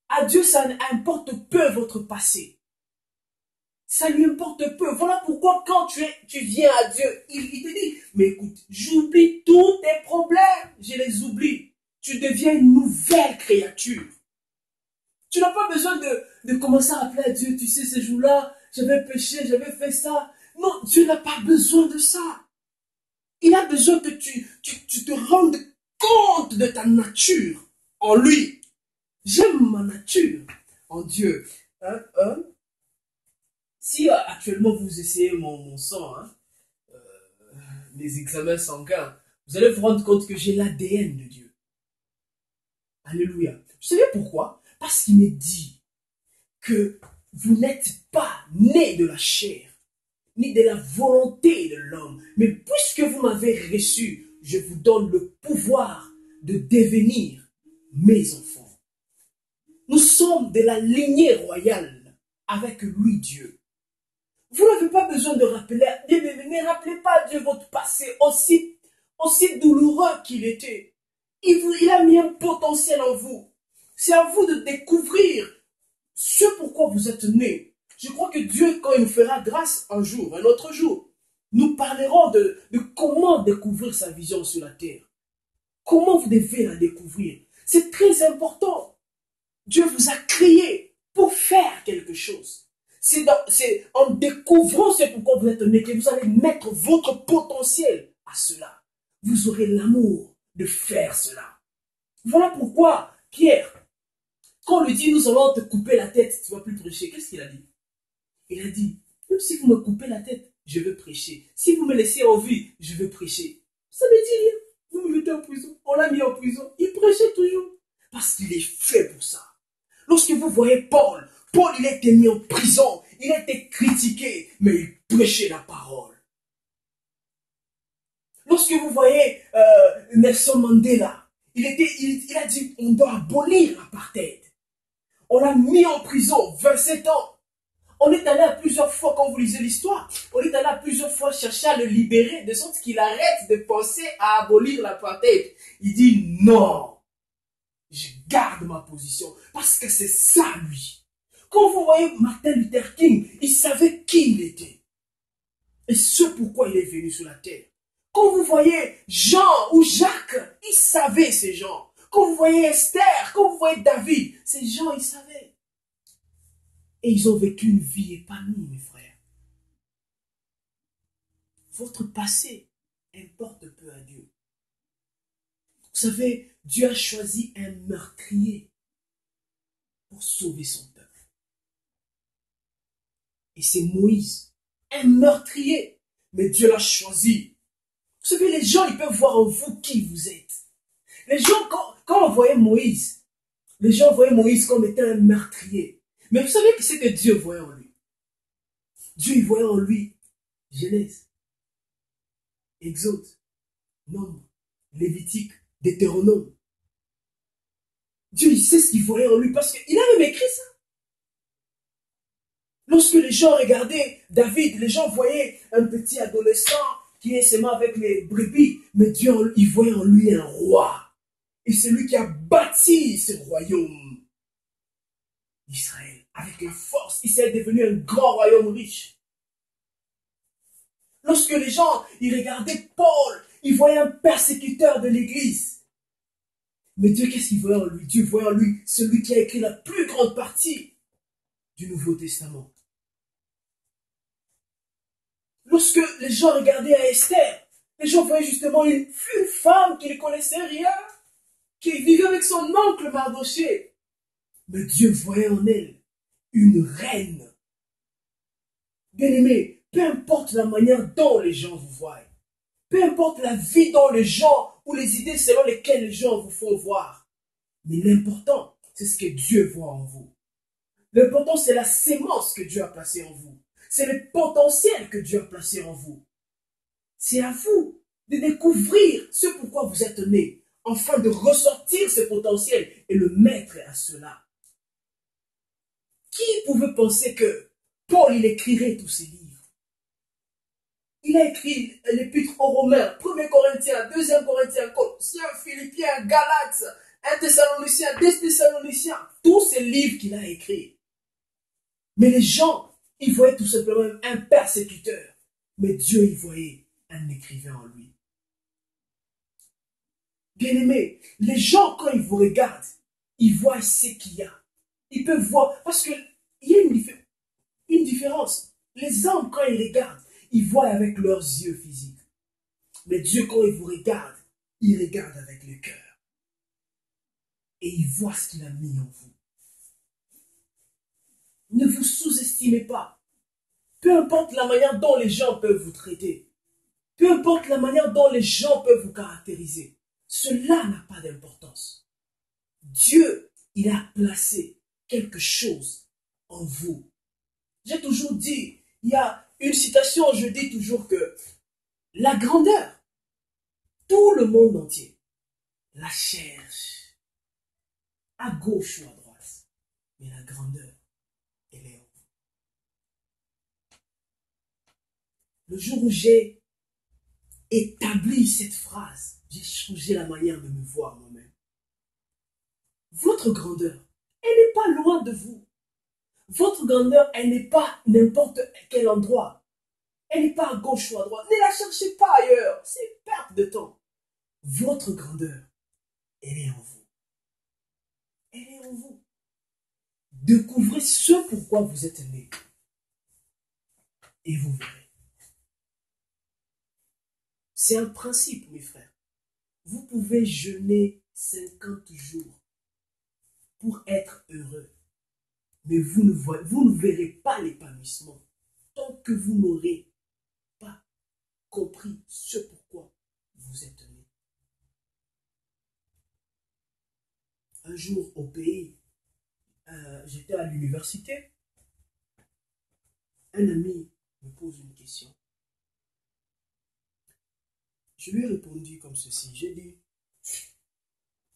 À Dieu, ça importe peu votre passé. Ça lui importe peu. Voilà pourquoi quand tu viens à Dieu, il te dit, mais écoute, j'oublie tous tes problèmes. Je les oublie. Tu deviens une nouvelle créature. Tu n'as pas besoin de commencer à appeler à Dieu. Tu sais, ce jour-là, j'avais péché, j'avais fait ça. Non, Dieu n'a pas besoin de ça. Il a besoin que tu te rendes compte de ta nature en lui. J'aime ma nature en Dieu. Si actuellement vous essayez mon sang, mes examens sanguins, vous allez vous rendre compte que j'ai l'ADN de Dieu. Alléluia. Vous savez pourquoi? Parce qu'il me dit que vous n'êtes pas né de la chair, ni de la volonté de l'homme. Mais puisque vous m'avez reçu, je vous donne le pouvoir de devenir mes enfants. Nous sommes de la lignée royale avec lui, Dieu. Vous n'avez pas besoin de rappeler, ne rappelez pas à Dieu votre passé aussi douloureux qu'il était. Il a mis un potentiel en vous. C'est à vous de découvrir ce pourquoi vous êtes né. Je crois que Dieu, quand il nous fera grâce un jour, un autre jour, nous parlerons de comment découvrir sa vision sur la terre. Comment vous devez la découvrir. C'est très important. Dieu vous a créé pour faire quelque chose. C'est en découvrant ce pourquoi vous êtes né que vous allez mettre votre potentiel à cela. Vous aurez l'amour de faire cela. Voilà pourquoi Pierre, quand on lui dit nous allons te couper la tête, tu ne vas plus prêcher, qu'est-ce qu'il a dit? Il a dit, même si vous me coupez la tête, je veux prêcher. Si vous me laissez en vie, je veux prêcher. Ça ne dit rien. Vous me mettez en prison. On l'a mis en prison. Il prêchait toujours. Parce qu'il est fait pour ça. Lorsque vous voyez Paul, il a été mis en prison. Il a été critiqué, mais il prêchait la parole. Lorsque vous voyez Nelson Mandela, il a dit on doit abolir l'apartheid. On l'a mis en prison 27 ans. On est allé à plusieurs fois, quand vous lisez l'histoire, on est allé à plusieurs fois chercher à le libérer, de sorte qu'il arrête de penser à abolir l'apartheid. Il dit non, je garde ma position, parce que c'est ça lui. Quand vous voyez Martin Luther King, il savait qui il était. Et ce pourquoi il est venu sur la terre. Quand vous voyez Jean ou Jacques, ils savaient ces gens. Quand vous voyez Esther, quand vous voyez David, ces gens, ils savaient. Et ils ont vécu une vie épanouie, mes frères. Votre passé importe peu à Dieu. Vous savez, Dieu a choisi un meurtrier pour sauver son peuple. Et c'est Moïse, un meurtrier. Mais Dieu l'a choisi. Vous savez, les gens, ils peuvent voir en vous qui vous êtes. Les gens, quand on voyait Moïse, les gens voyaient Moïse comme étant un meurtrier. Mais vous savez que c'est que Dieu voyait en lui. Dieu, il voyait en lui Genèse, Exode, Nombre, Lévitique, Deutéronome. Dieu, il sait ce qu'il voyait en lui parce qu'il a même écrit ça. Lorsque les gens regardaient David, les gens voyaient un petit adolescent qui est seulement avec les brebis, mais Dieu, il voyait en lui un roi. Et c'est lui qui a bâti ce royaume d'Israël avec la force. Israël est devenu un grand royaume riche. Lorsque les gens ils regardaient Paul, ils voyaient un persécuteur de l'Église. Mais Dieu, qu'est-ce qu'il voyait en lui? Dieu voyait en lui celui qui a écrit la plus grande partie du Nouveau Testament. Lorsque les gens regardaient à Esther, les gens voyaient justement une femme qui ne connaissait rien, qui vivait avec son oncle Mardoché. Mais Dieu voyait en elle une reine. Bien-aimé, peu importe la manière dont les gens vous voient, peu importe la vie dont les gens ou les idées selon lesquelles les gens vous font voir, mais l'important, c'est ce que Dieu voit en vous. L'important, c'est la sémence que Dieu a placée en vous. C'est le potentiel que Dieu a placé en vous. C'est à vous de découvrir ce pourquoi vous êtes né, afin de ressortir ce potentiel et le mettre à cela. Qui pouvait penser que Paul, il écrirait tous ces livres? Il a écrit l'épître aux Romains, 1 Corinthiens, 2 Corinthiens, Colossiens, Philippiens, Galates, 1 Thessaloniciens, 2 Thessaloniciens, tous ces livres qu'il a écrits. Mais les gens, ils voyaient tout simplement un persécuteur. Mais Dieu, il voyait un écrivain en lui. Bien-aimé, les gens, quand ils vous regardent, ils voient ce qu'il y a. Ils peuvent voir, parce qu'il y a une différence. Les hommes, quand ils regardent, ils voient avec leurs yeux physiques. Mais Dieu, quand il vous regarde, il regarde avec le cœur. Et il voit ce qu'il a mis en vous. Ne vous sous-estimez pas. Peu importe la manière dont les gens peuvent vous traiter. Peu importe la manière dont les gens peuvent vous caractériser. Cela n'a pas d'importance. Dieu, il a placé quelque chose en vous. J'ai toujours dit, il y a une citation, je dis toujours que la grandeur, tout le monde entier la cherche à gauche ou à droite. Mais la grandeur, elle est en vous. Le jour où j'ai établi cette phrase, j'ai changé la manière de me voir moi-même. Votre grandeur, elle n'est pas loin de vous. Votre grandeur, elle n'est pas n'importe quel endroit. Elle n'est pas à gauche ou à droite. Ne la cherchez pas ailleurs. C'est perte de temps. Votre grandeur, elle est en vous. Elle est en vous. Découvrez ce pourquoi vous êtes né. Et vous verrez. C'est un principe, mes frères. Vous pouvez jeûner 50 jours pour être heureux. Mais vous ne verrez pas l'épanouissement tant que vous n'aurez pas compris ce pourquoi vous êtes né. Un jour au pays, j'étais à l'université. Un ami me pose une question. Je lui ai répondu comme ceci. J'ai dit,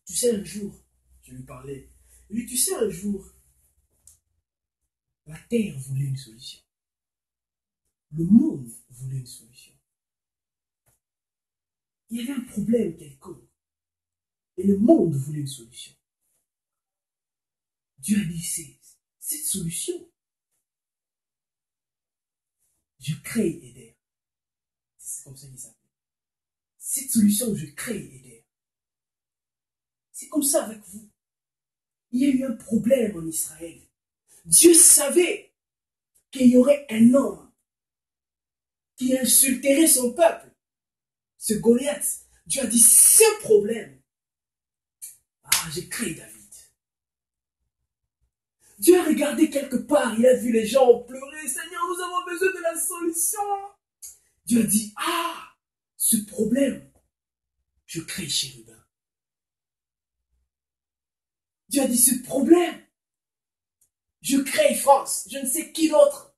tu sais un jour, je lui parlais, je lui ai dit, tu sais un jour, la terre voulait une solution. Le monde voulait une solution. Il y avait un problème quelconque. Et le monde voulait une solution. Dieu a dit, Cette solution, je crée Eder. C'est comme ça qu'il s'appelle. Cette solution, je crée Eder. C'est comme ça avec vous. Il y a eu un problème en Israël. Dieu savait qu'il y aurait un homme qui insulterait son peuple. Ce Goliath. Dieu a dit, ce problème, j'ai créé David. Dieu a regardé quelque part, il a vu les gens pleurer. Seigneur, nous avons besoin de la solution. Dieu a dit, ce problème, je crée Chérubin. Dieu a dit, ce problème, je crée France, je ne sais qui d'autre.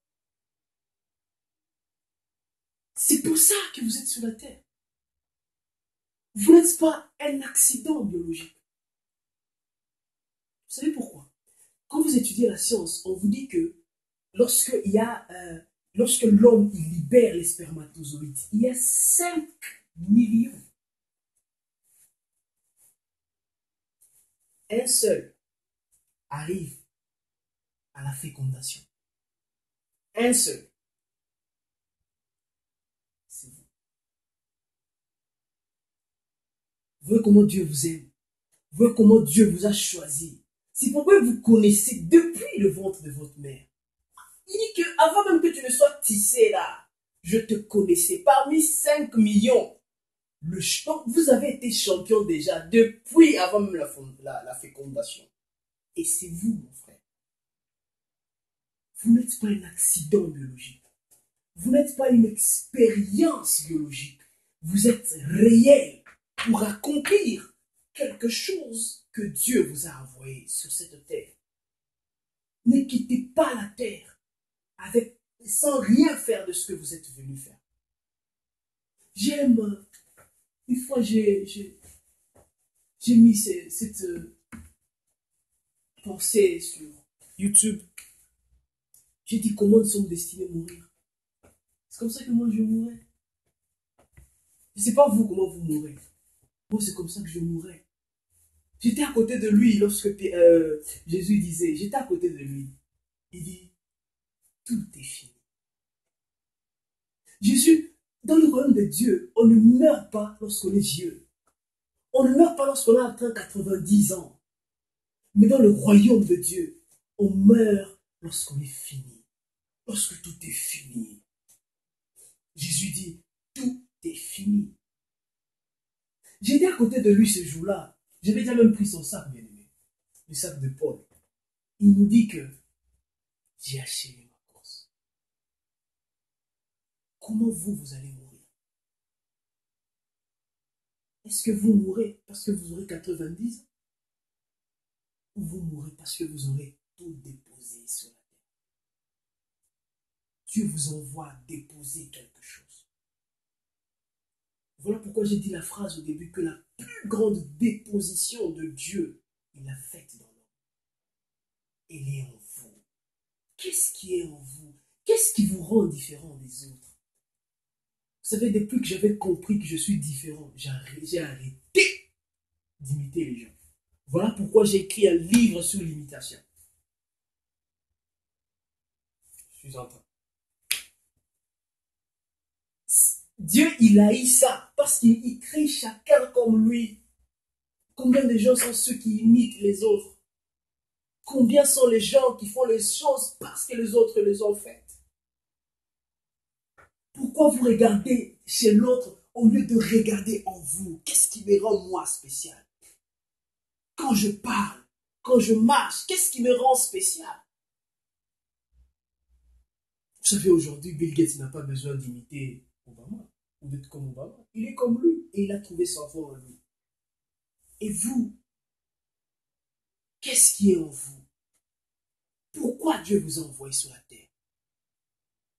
C'est pour ça que vous êtes sur la terre. Vous n'êtes pas un accident biologique. Vous savez pourquoi? Quand vous étudiez la science, on vous dit que lorsque l'homme libère les spermatozoïdes, il y a 5 millions. Un seul arrive à la fécondation. Un seul. C'est vous. Vous voyez comment Dieu vous aime. Vous voyez comment Dieu vous a choisi. C'est pourquoi vous connaissez depuis le ventre de votre mère. Il dit que avant même que tu ne sois tissé là, je te connaissais. Parmi 5 millions, donc vous avez été champion déjà depuis avant même la fécondation. Et c'est vous, mon frère. Vous n'êtes pas un accident biologique. Vous n'êtes pas une expérience biologique. Vous êtes réel pour accomplir quelque chose que Dieu vous a envoyé sur cette terre. Ne quittez pas la terre sans rien faire de ce que vous êtes venu faire. Une fois j'ai mis cette pensée sur YouTube. J'ai dit comment nous sommes destinés à mourir. C'est comme ça que moi je mourrai. Je ne sais pas vous comment vous mourrez. Moi c'est comme ça que je mourrai. J'étais à côté de lui lorsque Jésus disait, j'étais à côté de lui. Il dit, tout est fini. Jésus, dans le royaume de Dieu, on ne meurt pas lorsqu'on est vieux. On ne meurt pas lorsqu'on a atteint 90 ans. Mais dans le royaume de Dieu, on meurt lorsqu'on est fini. Lorsque tout est fini. Jésus dit, tout est fini. J'étais à côté de lui ce jour-là. J'avais déjà même pris son sac, bien aimé. Le sac de Paul. Il nous dit que j'ai achevé ma course. Comment vous allez mourir? Est-ce que vous mourrez parce que vous aurez 90 ans? Ou vous mourrez parce que vous aurez tout déposé sur la terre? Dieu vous envoie déposer quelque chose. Voilà pourquoi j'ai dit la phrase au début que la plus grande déposition de Dieu, il l'a faite dans l'homme. Elle est en vous. Qu'est-ce qui est en vous? Qu'est-ce qui vous rend différent des autres? Vous savez, depuis que j'avais compris que je suis différent, j'ai arrêté d'imiter les gens. Voilà pourquoi j'ai écrit un livre sur l'imitation. Je suis en train. Dieu, il haït ça parce qu'il crée chacun comme lui. Combien de gens sont ceux qui imitent les autres? Combien sont les gens qui font les choses parce que les autres les ont faites? Pourquoi vous regardez chez l'autre au lieu de regarder en vous? Qu'est-ce qui me rend moi spécial? Quand je parle, quand je marche, qu'est-ce qui me rend spécial? Vous savez, aujourd'hui, Bill Gates n'a pas besoin d'imiter Obama ou d'être comme Obama. Il est comme lui et il a trouvé son fond en lui. Et vous, qu'est-ce qui est en vous? Pourquoi Dieu vous a envoyé sur la terre?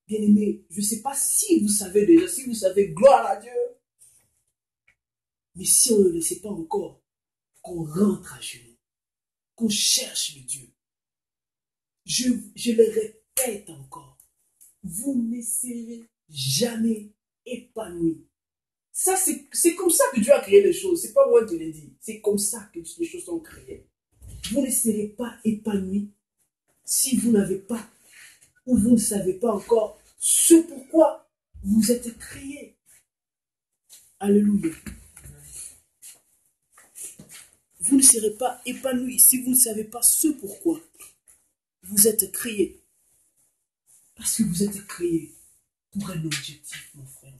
Bien-aimés, je ne sais pas si vous savez déjà, si vous savez, gloire à Dieu. Mais si on ne le sait pas encore, qu'on rentre à genoux, qu'on cherche le Dieu. Je le répète encore, vous ne serez jamais épanoui. Ça, c'est comme ça que Dieu a créé les choses. C'est pas moi qui l'ai dit. C'est comme ça que les choses sont créées. Vous ne serez pas épanoui si vous n'avez pas, ou vous ne savez pas encore ce pourquoi vous êtes créés. Alléluia. Vous ne serez pas épanoui si vous ne savez pas ce pourquoi vous êtes créés. Parce que vous êtes créés pour un objectif, mon frère.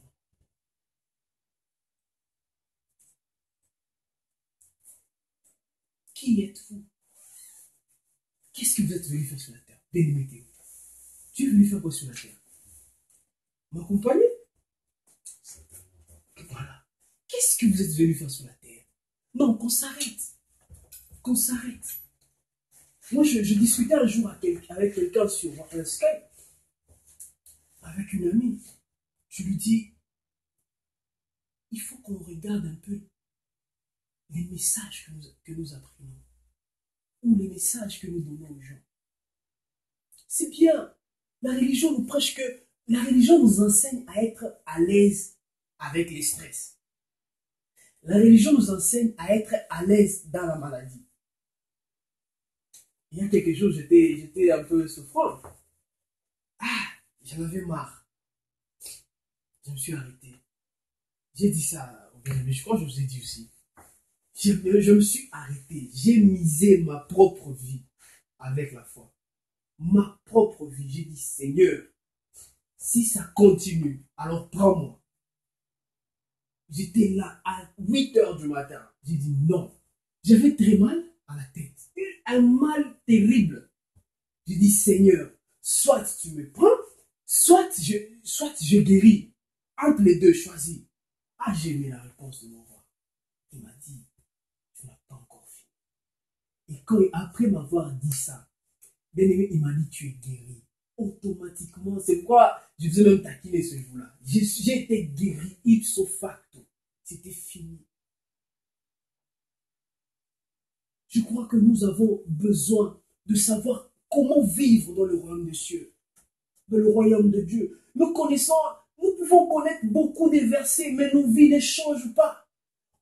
Qui êtes-vous? Qu'est-ce que vous êtes venu faire sur la terre? Délimitez-vous. Tu es venu faire quoi sur la terre? M'accompagner? Voilà. Qu'est-ce que vous êtes venu faire sur la terre? Non, qu'on s'arrête. Qu'on s'arrête. Moi, je discutais un jour avec quelqu'un sur un Skype, avec une amie. Je lui dis, il faut qu'on regarde un peu les messages que nous apprenons, ou les messages que nous donnons aux gens. C'est bien. La religion nous prêche que la religion nous enseigne à être à l'aise avec les stress. La religion nous enseigne à être à l'aise dans la maladie. Il y a quelque chose, j'étais un peu souffrant. Ah, j'en avais marre. Je me suis arrêté. J'ai dit ça au bien-aimé, je crois que je vous ai dit aussi. Je me suis arrêté. J'ai misé ma propre vie avec la foi. Ma propre vie. J'ai dit, Seigneur, si ça continue, alors prends-moi. J'étais là à 8 heures du matin. J'ai dit non. J'avais très mal à la tête. Un mal terrible. J'ai dit, Seigneur, soit tu me prends, soit je guéris. Entre les deux, choisis. Ah, j'ai aimé la réponse de mon roi. Il m'a dit, tu n'as pas encore fini. Et après m'avoir dit ça, bien-aimé, il m'a dit, tu es guéri. Automatiquement, c'est pourquoi je faisais même taquiner ce jour-là. J'ai été guéri ipso facto. C'était fini. Je crois que nous avons besoin de savoir comment vivre dans le royaume des cieux, dans le royaume de Dieu. Nous pouvons connaître beaucoup de versets, mais nos vies ne changent pas.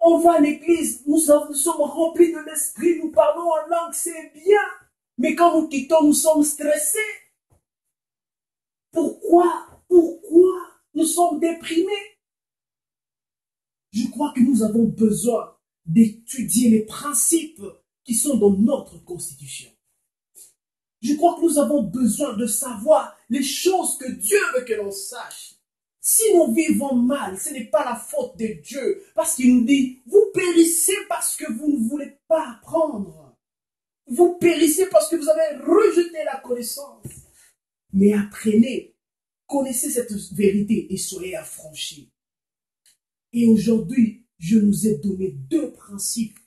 On va à l'église, nous sommes remplis de l'esprit, nous parlons en langue, c'est bien. Mais quand nous quittons, nous sommes stressés. Pourquoi nous sommes déprimés? Je crois que nous avons besoin d'étudier les principes qui sont dans notre constitution. Je crois que nous avons besoin de savoir les choses que Dieu veut que l'on sache. Si nous vivons mal, ce n'est pas la faute de Dieu, parce qu'il nous dit, vous périssez parce que vous ne voulez pas apprendre. Vous périssez parce que vous avez rejeté la connaissance. Mais apprenez, connaissez cette vérité et soyez affranchis. Et aujourd'hui, je nous ai donné 2 principes.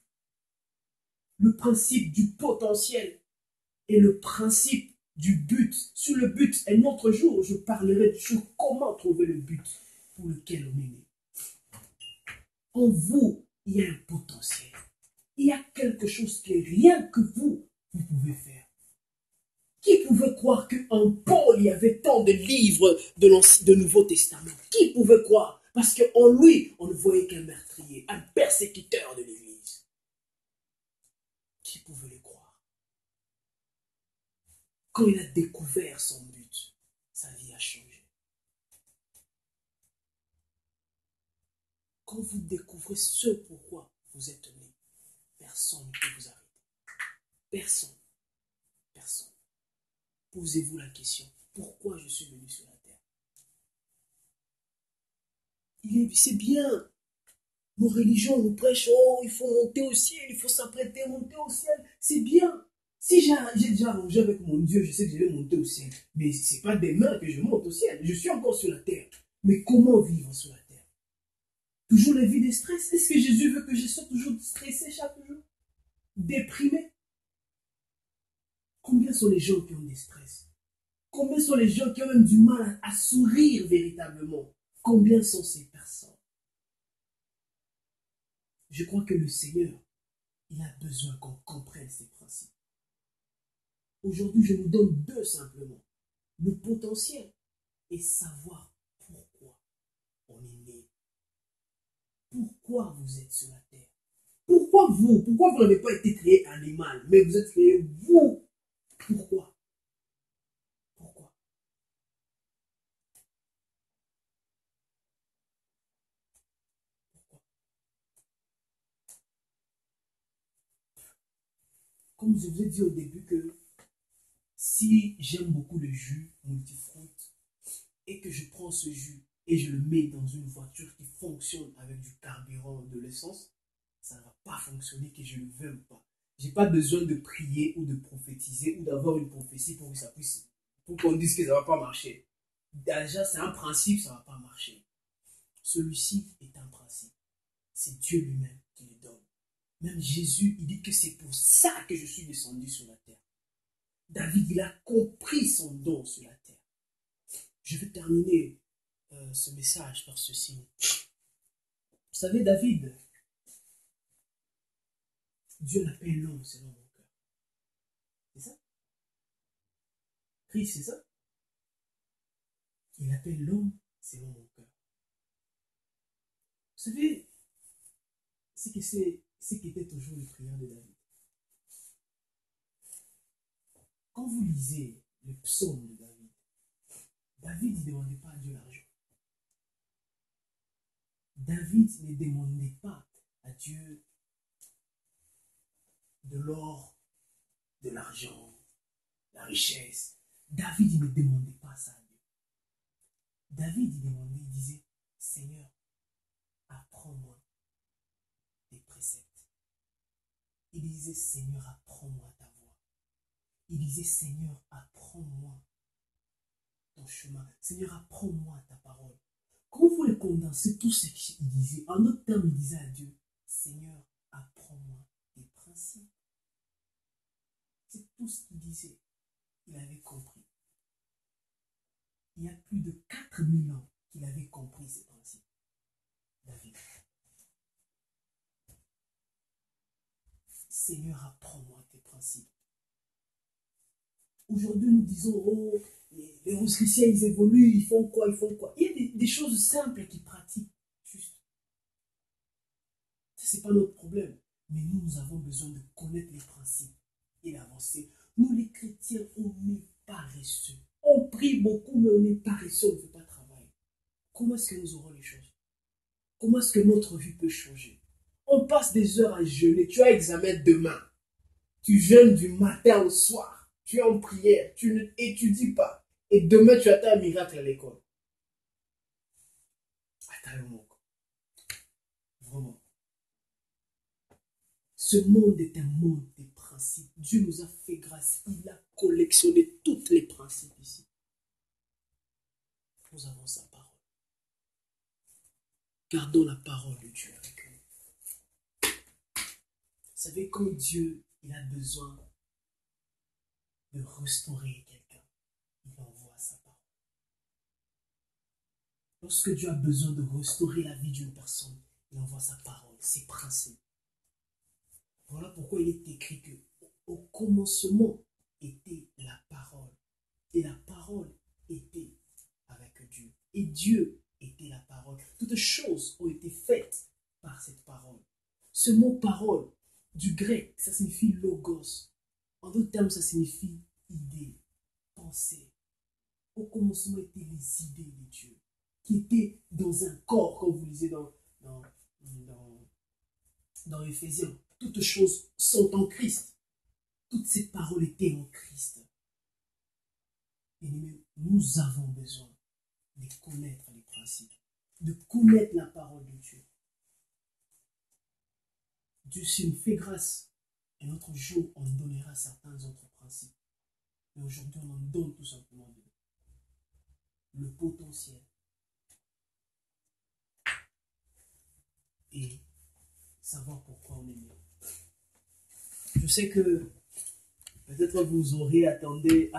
Le principe du potentiel et le principe du but. Sur le but, un autre jour, je parlerai sur comment trouver le but pour lequel on est né. En vous, il y a un potentiel. Il y a quelque chose que rien que vous pouvez faire. Qui pouvait croire qu'en Paul, il y avait tant de livres de Nouveau Testament? Qui pouvait croire? Parce qu'en lui, on ne voyait qu'un meurtrier, un persécuteur de l'Église. Qui pouvait le croire? Quand il a découvert son but, sa vie a changé. Quand vous découvrez ce pourquoi vous êtes né, personne ne peut vous arrêter. Personne. Personne. Posez-vous la question, pourquoi je suis venu sur la terre? C'est bien. Nos religions nous prêchent, oh, il faut monter au ciel, il faut s'apprêter à monter au ciel. C'est bien. Si j'ai déjà arrangé avec mon Dieu, je sais que je vais monter au ciel. Mais ce n'est pas demain que je monte au ciel. Je suis encore sur la terre. Mais comment vivre sur la terre? Toujours la vie de stress. Est-ce que Jésus veut que je sois toujours stressé chaque jour? Déprimé? Combien sont les gens qui ont des stress? Combien sont les gens qui ont même du mal à sourire véritablement? Combien sont ces personnes? Je crois que le Seigneur, il a besoin qu'on comprenne ces principes. Aujourd'hui, je nous donne 2 simplement. Le potentiel et savoir pourquoi on est né. Pourquoi vous êtes sur la terre? Pourquoi vous n'avez pas été créé animal, mais vous êtes créé vous? Pourquoi? comme je vous ai dit au début que si j'aime beaucoup le jus multifruit et que je prends ce jus et je le mets dans une voiture qui fonctionne avec du carburant, de l'essence, ça ne va pas fonctionner que je ne le veuille pas. Je n'ai pas besoin de prier ou de prophétiser ou d'avoir une prophétie pour que ça puisse, pour qu'on dise que ça ne va pas marcher. Déjà, c'est un principe, ça ne va pas marcher. Celui-ci est un principe. C'est Dieu lui-même qui le donne. Même Jésus, il dit que c'est pour ça que je suis descendu sur la terre. David, il a compris son don sur la terre. Je vais terminer ce message par ceci. Vous savez, David, Dieu l'appelle l'homme selon mon cœur. C'est ça? Christ, c'est ça? Il appelle l'homme selon mon cœur. Vous savez, ce qu'était toujours les prières de David. Quand vous lisez le psaume de David, David ne demandait pas à Dieu l'argent. David ne demandait pas à Dieu de l'or, de l'argent, la richesse. David ne demandait pas ça à Dieu. David il disait, Seigneur, apprends-moi tes préceptes. Il disait, Seigneur, apprends-moi ta voix. Il disait, Seigneur, apprends-moi ton chemin. Seigneur, apprends-moi ta parole. Quand vous le condensez, tout ce qu'il disait, en d'autres termes, il disait à Dieu, Seigneur, apprends-moi tes principes. C'est tout ce qu'il disait. Il avait compris. Il y a plus de 4000 ans qu'il avait compris ces principes. David. Seigneur, apprends-moi tes principes. Aujourd'hui, nous disons, oh, les chrétiens, ils évoluent, ils font quoi, ils font quoi. Il y a des choses simples qu'ils pratiquent, juste. Ce n'est pas notre problème. Mais nous avons besoin de connaître les principes et d'avancer. Nous, les chrétiens, on est paresseux. On prie beaucoup, mais on est paresseux, on ne veut pas travailler. Comment est-ce que nous aurons les choses? Comment est-ce que notre vie peut changer? On passe des heures à jeûner. Tu as examen demain. Tu jeûnes du matin au soir. Tu es en prière. Tu n'étudies pas. Et demain, tu attends un miracle à l'école. Attends, mon corps. Vraiment. Ce monde est un monde des principes. Dieu nous a fait grâce. Il a collectionné tous les principes ici. Nous avons sa parole. Gardons la parole de Dieu avec nous. Vous savez, quand Dieu il a besoin de restaurer quelqu'un, il envoie sa parole. Lorsque Dieu a besoin de restaurer la vie d'une personne, il envoie sa parole, ses principes. Voilà pourquoi il est écrit que au commencement était la parole. Et la parole était avec Dieu. Et Dieu était la parole. Toutes choses ont été faites par cette parole. Ce mot parole, du grec, ça signifie logos. En d'autres termes, ça signifie idée, pensée. Au commencement étaient les idées de Dieu, qui étaient dans un corps, comme vous lisez dans Éphésiens. Toutes choses sont en Christ. Toutes ces paroles étaient en Christ. Et nous avons besoin de connaître les principes, de connaître la parole de Dieu. Dieu, s'il nous fait grâce, un autre jour, on donnera certains autres principes. Mais aujourd'hui, on en donne tout simplement le potentiel. Et savoir pourquoi on est né. Je sais que peut-être vous aurez attendu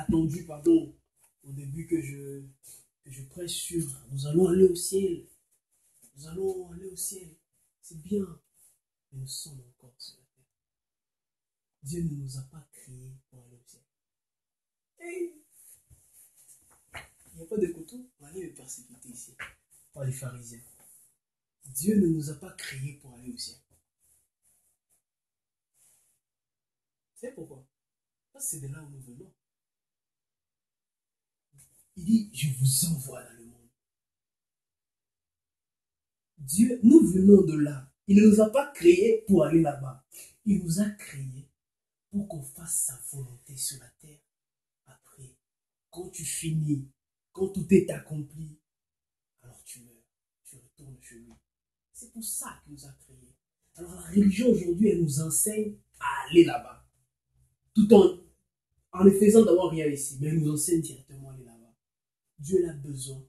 au début que je prêche sur nous allons aller au ciel. Nous allons aller au ciel. C'est bien. Mais nous sommes encore sur la terre. Dieu ne nous a pas créés pour aller au ciel. Hey! Il n'y a pas de couteau. On va aller me persécuter ici. Par les pharisiens. Dieu ne nous a pas créés pour aller au ciel. C'est pourquoi? Parce que c'est de là où nous venons. Il dit, je vous envoie dans le monde. Dieu, nous venons de là. Il ne nous a pas créés pour aller là-bas. Il nous a créés pour qu'on fasse sa volonté sur la terre. Après, quand tu finis, quand tout est accompli, alors tu meurs, tu retournes chez lui. C'est pour ça qu'il nous a créés. Alors la religion aujourd'hui, elle nous enseigne à aller là-bas, tout en ne faisant d'abord rien ici, mais elle nous enseigne directement à aller là-bas. Dieu a besoin,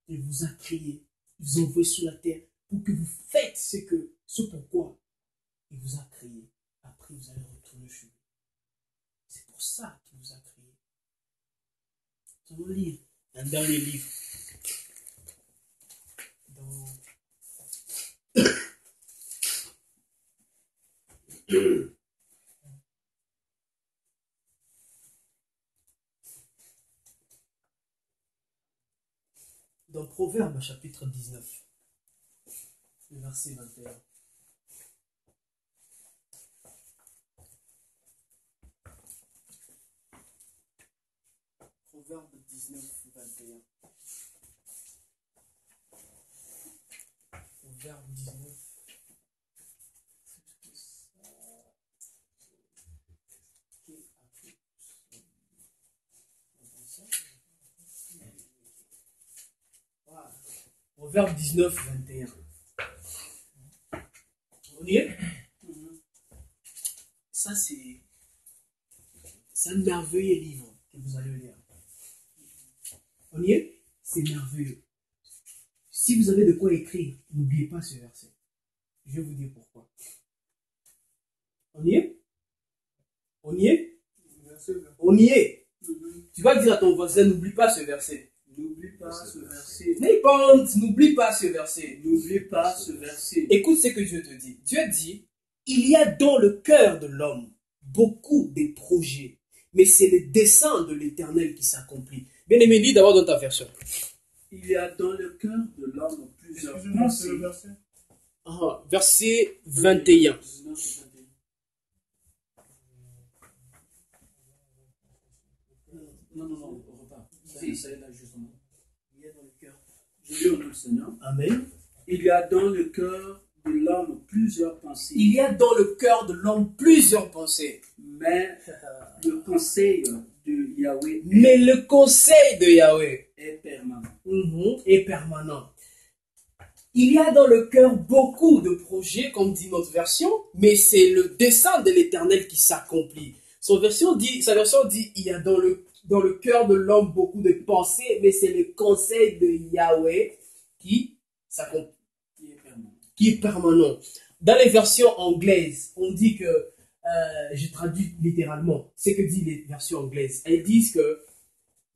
il vous a créé, il vous a envoyé sur la terre pour que vous faites ce pourquoi il vous a créé. Après, vous allez retourner chez lui. C'est pour ça qu'il vous a créé. Nous allons lire un dernier livre. Dans Proverbe chapitre 19, le verset 21. Proverbe 19, 21. Proverbe 19. Proverbe 19, 21. On y est? Ça, c'est un merveilleux livre que vous allez lire. On y est? C'est merveilleux. Si vous avez de quoi écrire, n'oubliez pas ce verset. Je vais vous dire pourquoi. On y est? On y est? On y est. Tu vas dire à ton voisin, n'oublie pas ce verset. N'oublie pas ce verset. N'oublie pas ce verset. N'oublie pas ce verset. Écoute ce que Dieu te dit. Dieu dit, il y a dans le cœur de l'homme beaucoup de projets, mais c'est le dessein de l'Éternel qui s'accomplit. Bien aimé, lis d'abord dans ta version. Il y a dans le cœur de l'homme plusieurs Excusez-moi, c'est pensées. le verset. Verset 21. 19, 21. Non, on repart. Ça est là justement. Il y a dans le cœur. Je lis au nom du Seigneur. Amen. Il y a dans le cœur de l'homme plusieurs pensées. Il y a dans le cœur de l'homme plusieurs pensées. Mais le conseil de Yahweh Mais le conseil de Yahweh est permanent. est permanent. Il y a dans le cœur beaucoup de projets, comme dit notre version, mais c'est le dessein de l'Éternel qui s'accomplit. Sa version dit, il y a dans le cœur de l'homme beaucoup de pensées, mais c'est le conseil de Yahweh qui s'accomplit, qui est permanent. Dans les versions anglaises, on dit que, je traduis littéralement ce que disent les versions anglaises. Elles disent que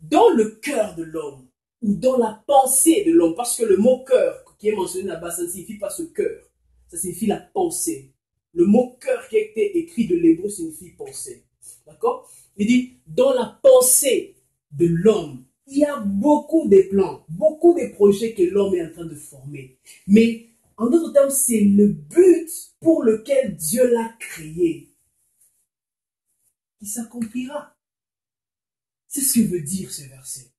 dans le cœur de l'homme, ou dans la pensée de l'homme, parce que le mot cœur qui est mentionné là-bas, ça ne signifie pas ce cœur, ça signifie la pensée. Le mot cœur qui a été écrit de l'hébreu signifie pensée. D'accord? Il dit, dans la pensée de l'homme, il y a beaucoup de plans, beaucoup de projets que l'homme est en train de former. Mais, en d'autres termes, c'est le but pour lequel Dieu l'a créé qui s'accomplira. C'est ce que veut dire ce verset.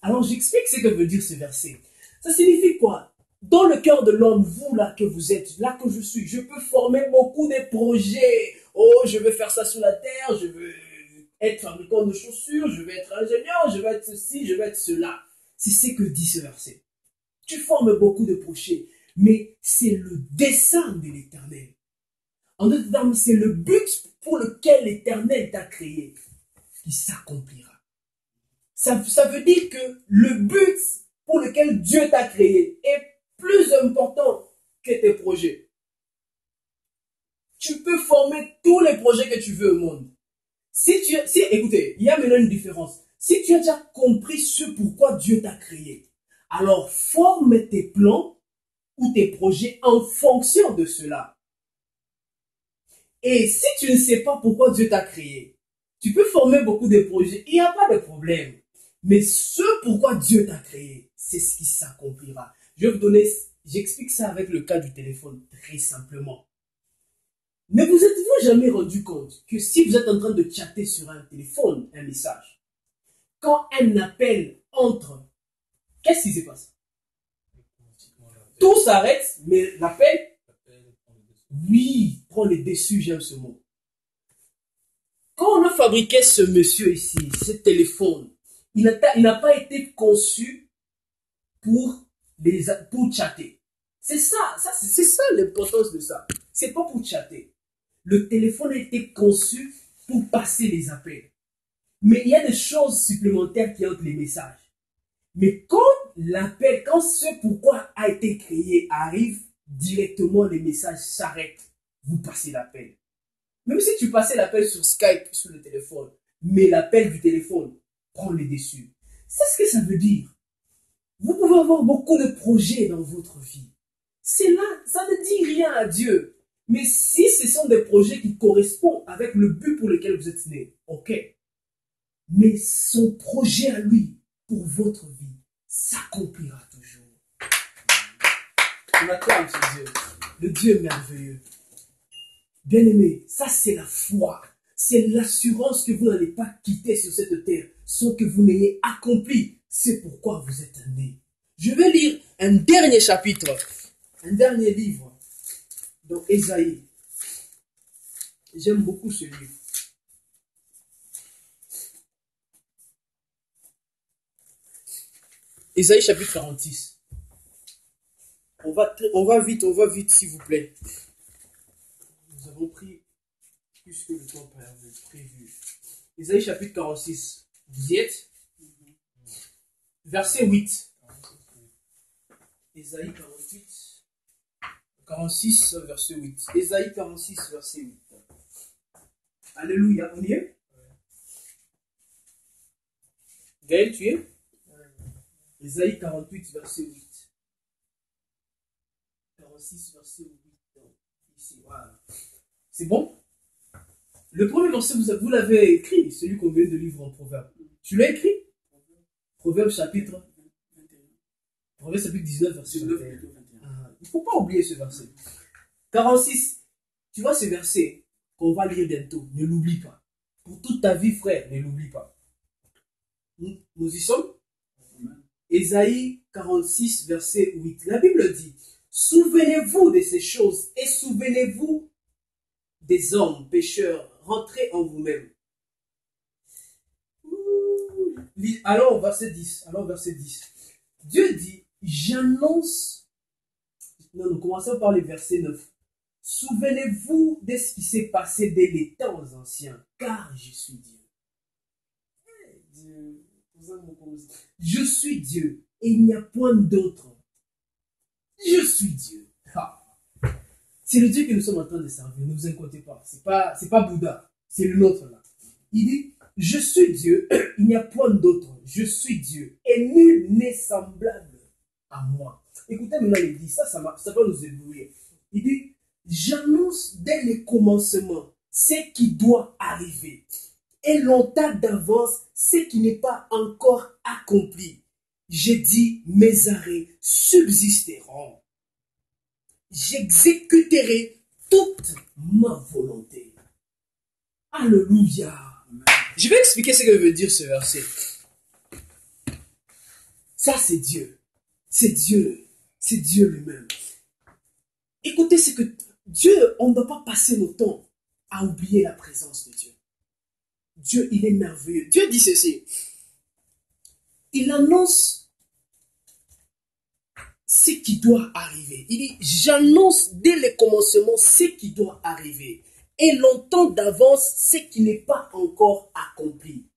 Alors, j'explique ce que veut dire ce verset. Ça signifie quoi? Dans le cœur de l'homme, vous là que vous êtes, là que je suis, je peux former beaucoup de projets. Oh, je veux faire ça sur la terre, je veux être fabricant de chaussures, je veux être ingénieur, je veux être ceci, je veux être cela. C'est ce que dit ce verset. Tu formes beaucoup de projets, mais c'est le dessein de l'Éternel. En d'autres termes, c'est le but pour lequel l'Éternel t'a créé qui s'accomplira. Ça veut dire que le but pour lequel Dieu t'a créé est plus important que tes projets. Tu peux former tous les projets que tu veux au monde. Écoutez, il y a maintenant une différence. Si tu as déjà compris ce pourquoi Dieu t'a créé, alors forme tes plans ou tes projets en fonction de cela. Et si tu ne sais pas pourquoi Dieu t'a créé, tu peux former beaucoup de projets, il n'y a pas de problème. Mais ce pourquoi Dieu t'a créé, c'est ce qui s'accomplira. J'explique ça avec le cas du téléphone, très simplement. Ne vous êtes-vous jamais rendu compte que si vous êtes en train de chatter sur un téléphone, un message, quand un appel entre, qu'est-ce qui se passe? Tout s'arrête, mais l'appel, oui, prend le dessus, j'aime ce mot. Quand fabriqué ce monsieur ici, ce téléphone, il n'a pas été conçu pour chatter. C'est ça l'importance de ça. C'est pas pour chatter. Le téléphone a été conçu pour passer les appels. Mais il y a des choses supplémentaires qui entrent les messages. Mais quand l'appel, quand ce pourquoi a été créé arrive, directement les messages s'arrêtent. Vous passez l'appel. Même si tu passais l'appel sur Skype, sur le téléphone, mais l'appel du téléphone prend le dessus. C'est ce que ça veut dire. Vous pouvez avoir beaucoup de projets dans votre vie. C'est là, ça ne dit rien à Dieu. Mais si ce sont des projets qui correspondent avec le but pour lequel vous êtes né, ok. Mais son projet à lui, pour votre vie, s'accomplira toujours. On acclame ce Dieu. Le Dieu merveilleux. Bien-aimé, ça c'est la foi. C'est l'assurance que vous n'allez pas quitter sur cette terre sans que vous n'ayez accompli. C'est pourquoi vous êtes né. Je vais lire un dernier chapitre, un dernier livre dans Ésaïe. J'aime beaucoup ce livre. Ésaïe chapitre 46. On va vite s'il vous plaît. Nous avons pris plus que le temps prévu. Ésaïe chapitre 46. Vous y êtes? Verset 8. Ésaïe 46, verset 8. Ésaïe 46, verset 8. Alléluia, on y est? Gaël, tu es? Ésaïe 48, verset 8. 46, verset 8. Ici, voilà. C'est bon? Le premier verset, vous l'avez écrit, celui qu'on vient de lire en Proverbe. Tu l'as écrit? Proverbe chapitre 19, verset 21. Il ne faut pas oublier ce verset. 46, tu vois ce verset qu'on va lire bientôt, ne l'oublie pas. Pour toute ta vie, frère, ne l'oublie pas. Nous y sommes? Ésaïe 46, verset 8. La Bible dit, souvenez-vous de ces choses et souvenez-vous des hommes pécheurs, rentrez en vous-même. Alors, verset 10. Dieu dit, j'annonce. Non, nous commençons par le verset 9. Souvenez-vous de ce qui s'est passé dès les temps anciens, car je suis Dieu. Je suis Dieu, et il n'y a point d'autre. Je suis Dieu. C'est le Dieu que nous sommes en train de servir, ne vous inquiétez pas. C'est pas Bouddha, c'est le nôtre là. Il dit, je suis Dieu, il n'y a point d'autre. Je suis Dieu, et nul n'est semblable à moi. Écoutez maintenant, il dit, ça va nous éblouir. Il dit, j'annonce dès le commencement ce qui doit arriver. Et longtemps d'avance ce qui n'est pas encore accompli. J'ai dit, mes arrêts subsisteront. J'exécuterai toute ma volonté. Alléluia. Je vais expliquer ce que veut dire ce verset. Ça, c'est Dieu. C'est Dieu. C'est Dieu lui-même. Écoutez, c'est que Dieu, on ne doit pas passer notre temps à oublier la présence de Dieu. Dieu, il est merveilleux. Dieu dit ceci. Il annonce ce qui doit arriver. Il dit, j'annonce dès le commencement ce qui doit arriver. Et longtemps d'avance ce qui n'est pas encore accompli.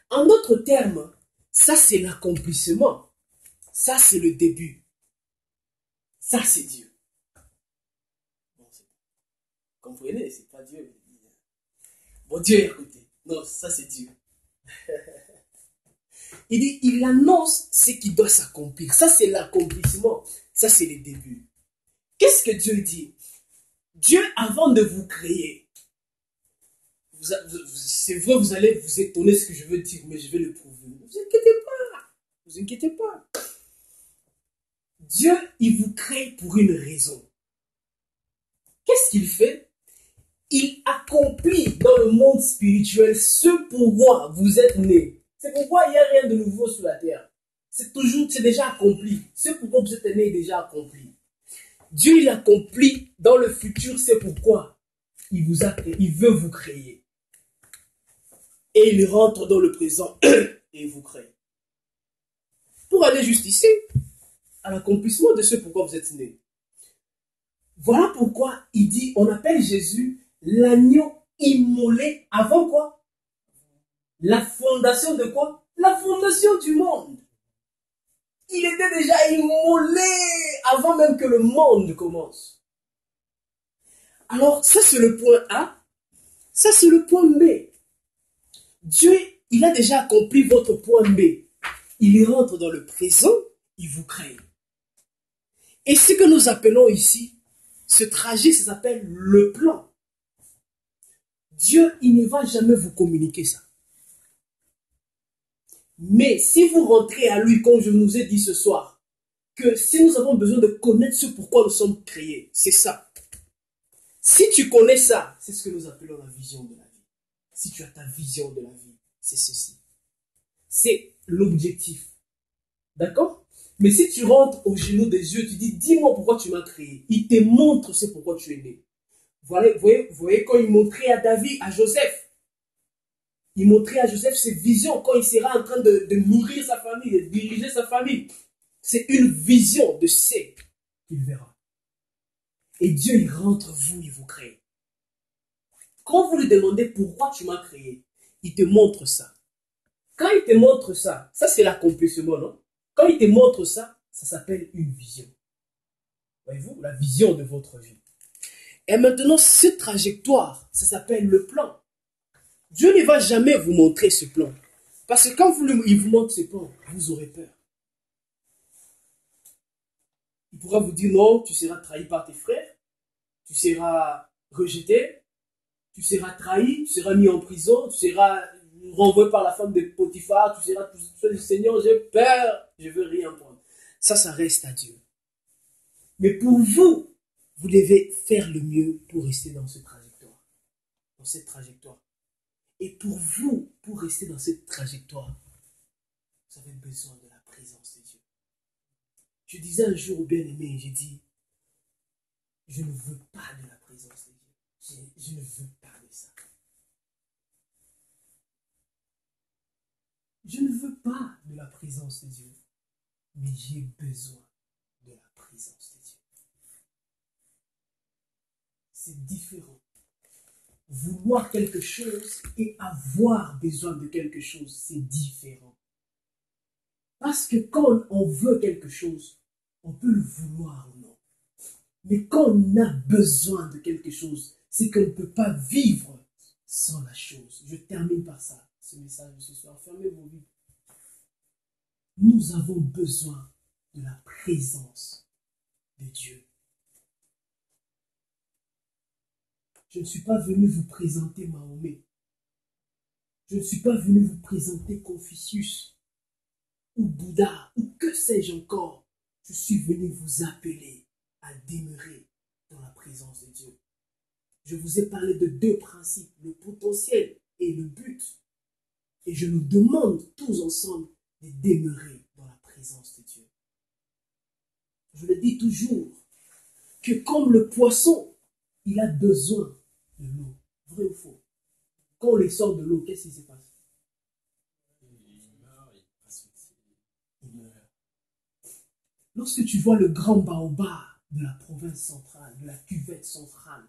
En d'autres termes, ça c'est l'accomplissement. Ça c'est le début. Ça c'est Dieu. Bon, comprenez, c'est pas Dieu. Bon, Dieu est à côté. Non, ça c'est Dieu. Il dit, il annonce ce qui doit s'accomplir. Ça c'est l'accomplissement. Ça c'est le début. Qu'est-ce que Dieu dit? Dieu, avant de vous créer, c'est vrai, vous allez vous étonner ce que je veux dire, mais je vais le prouver. Ne vous inquiétez pas. Ne vous inquiétez pas. Dieu, il vous crée pour une raison. Qu'est-ce qu'il fait? Il accomplit dans le monde spirituel ce pourquoi vous êtes nés. C'est pourquoi il n'y a rien de nouveau sur la terre. C'est déjà accompli. Ce pourquoi vous êtes nés est déjà accompli. Dieu, il accomplit dans le futur, c'est pourquoi il veut vous créer. et il rentre dans le présent et vous crée. Pour aller juste ici, à l'accomplissement de ce pourquoi vous êtes nés. Voilà pourquoi il dit, on appelle Jésus l'agneau immolé avant quoi? La fondation de quoi? La fondation du monde. Il était déjà immolé avant même que le monde commence. Alors, ça c'est le point A. Ça c'est le point B. Dieu, il a déjà accompli votre point B. Il rentre dans le présent, il vous crée. Et ce que nous appelons ici, ce trajet, ça s'appelle le plan. Dieu, il ne va jamais vous communiquer ça. Mais si vous rentrez à lui, comme je nous ai dit ce soir, que si nous avons besoin de connaître ce pourquoi nous sommes créés, c'est ça. Si tu connais ça, c'est ce que nous appelons la vision de la vie. Si tu as ta vision de la vie, c'est ceci. C'est l'objectif. D'accord? Mais si tu rentres au genou des yeux, tu dis, dis-moi pourquoi tu m'as créé. Il te montre c'est pourquoi tu es né. Vous voyez quand il montrait à David, à Joseph, il montrait à Joseph ses visions quand il sera en train de nourrir sa famille, de diriger sa famille. C'est une vision de ce qu'il verra. Et Dieu, il rentre vous, il vous crée. Quand vous lui demandez pourquoi tu m'as créé, il te montre ça. Quand il te montre ça, ça c'est l'accomplissement, non? Quand il te montre ça, ça s'appelle une vision. Voyez-vous, la vision de votre vie. Et maintenant, cette trajectoire, ça s'appelle le plan. Dieu ne va jamais vous montrer ce plan. Parce que quand il vous montre ce plan, vous aurez peur. Il pourra vous dire non, tu seras trahi par tes frères, tu seras rejeté, tu seras trahi, tu seras mis en prison, tu seras renvoyé par la femme de Potiphar, tu seras tout Seigneur, j'ai peur, je ne veux rien prendre. Ça reste à Dieu. Mais pour vous, vous devez faire le mieux pour rester dans cette trajectoire. Dans cette trajectoire. Et pour vous, pour rester dans cette trajectoire, vous avez besoin de la présence de Dieu. Je disais un jour au bien-aimé, j'ai dit, je ne veux pas de la présence de Dieu. Je ne veux pas de ça. Je ne veux pas de la présence de Dieu, mais j'ai besoin de la présence de Dieu. C'est différent. Vouloir quelque chose et avoir besoin de quelque chose, c'est différent. Parce que quand on veut quelque chose, on peut le vouloir ou non. Mais quand on a besoin de quelque chose, c'est qu'on ne peut pas vivre sans la chose. Je termine par ça, ce message de ce soir. Fermez vos vies. Nous avons besoin de la présence de Dieu. Je ne suis pas venu vous présenter Mahomet. Je ne suis pas venu vous présenter Confucius ou Bouddha ou que sais-je encore. Je suis venu vous appeler à demeurer dans la présence de Dieu. Je vous ai parlé de deux principes, le potentiel et le but. Et je nous demande tous ensemble de demeurer dans la présence de Dieu. Je le dis toujours, que comme le poisson, il a besoin de l'eau. Vrai ou faux? Quand on les sort de l'eau, qu'est-ce qui se passe? Il meurt. Lorsque tu vois le grand baobab de la province centrale, de la cuvette centrale,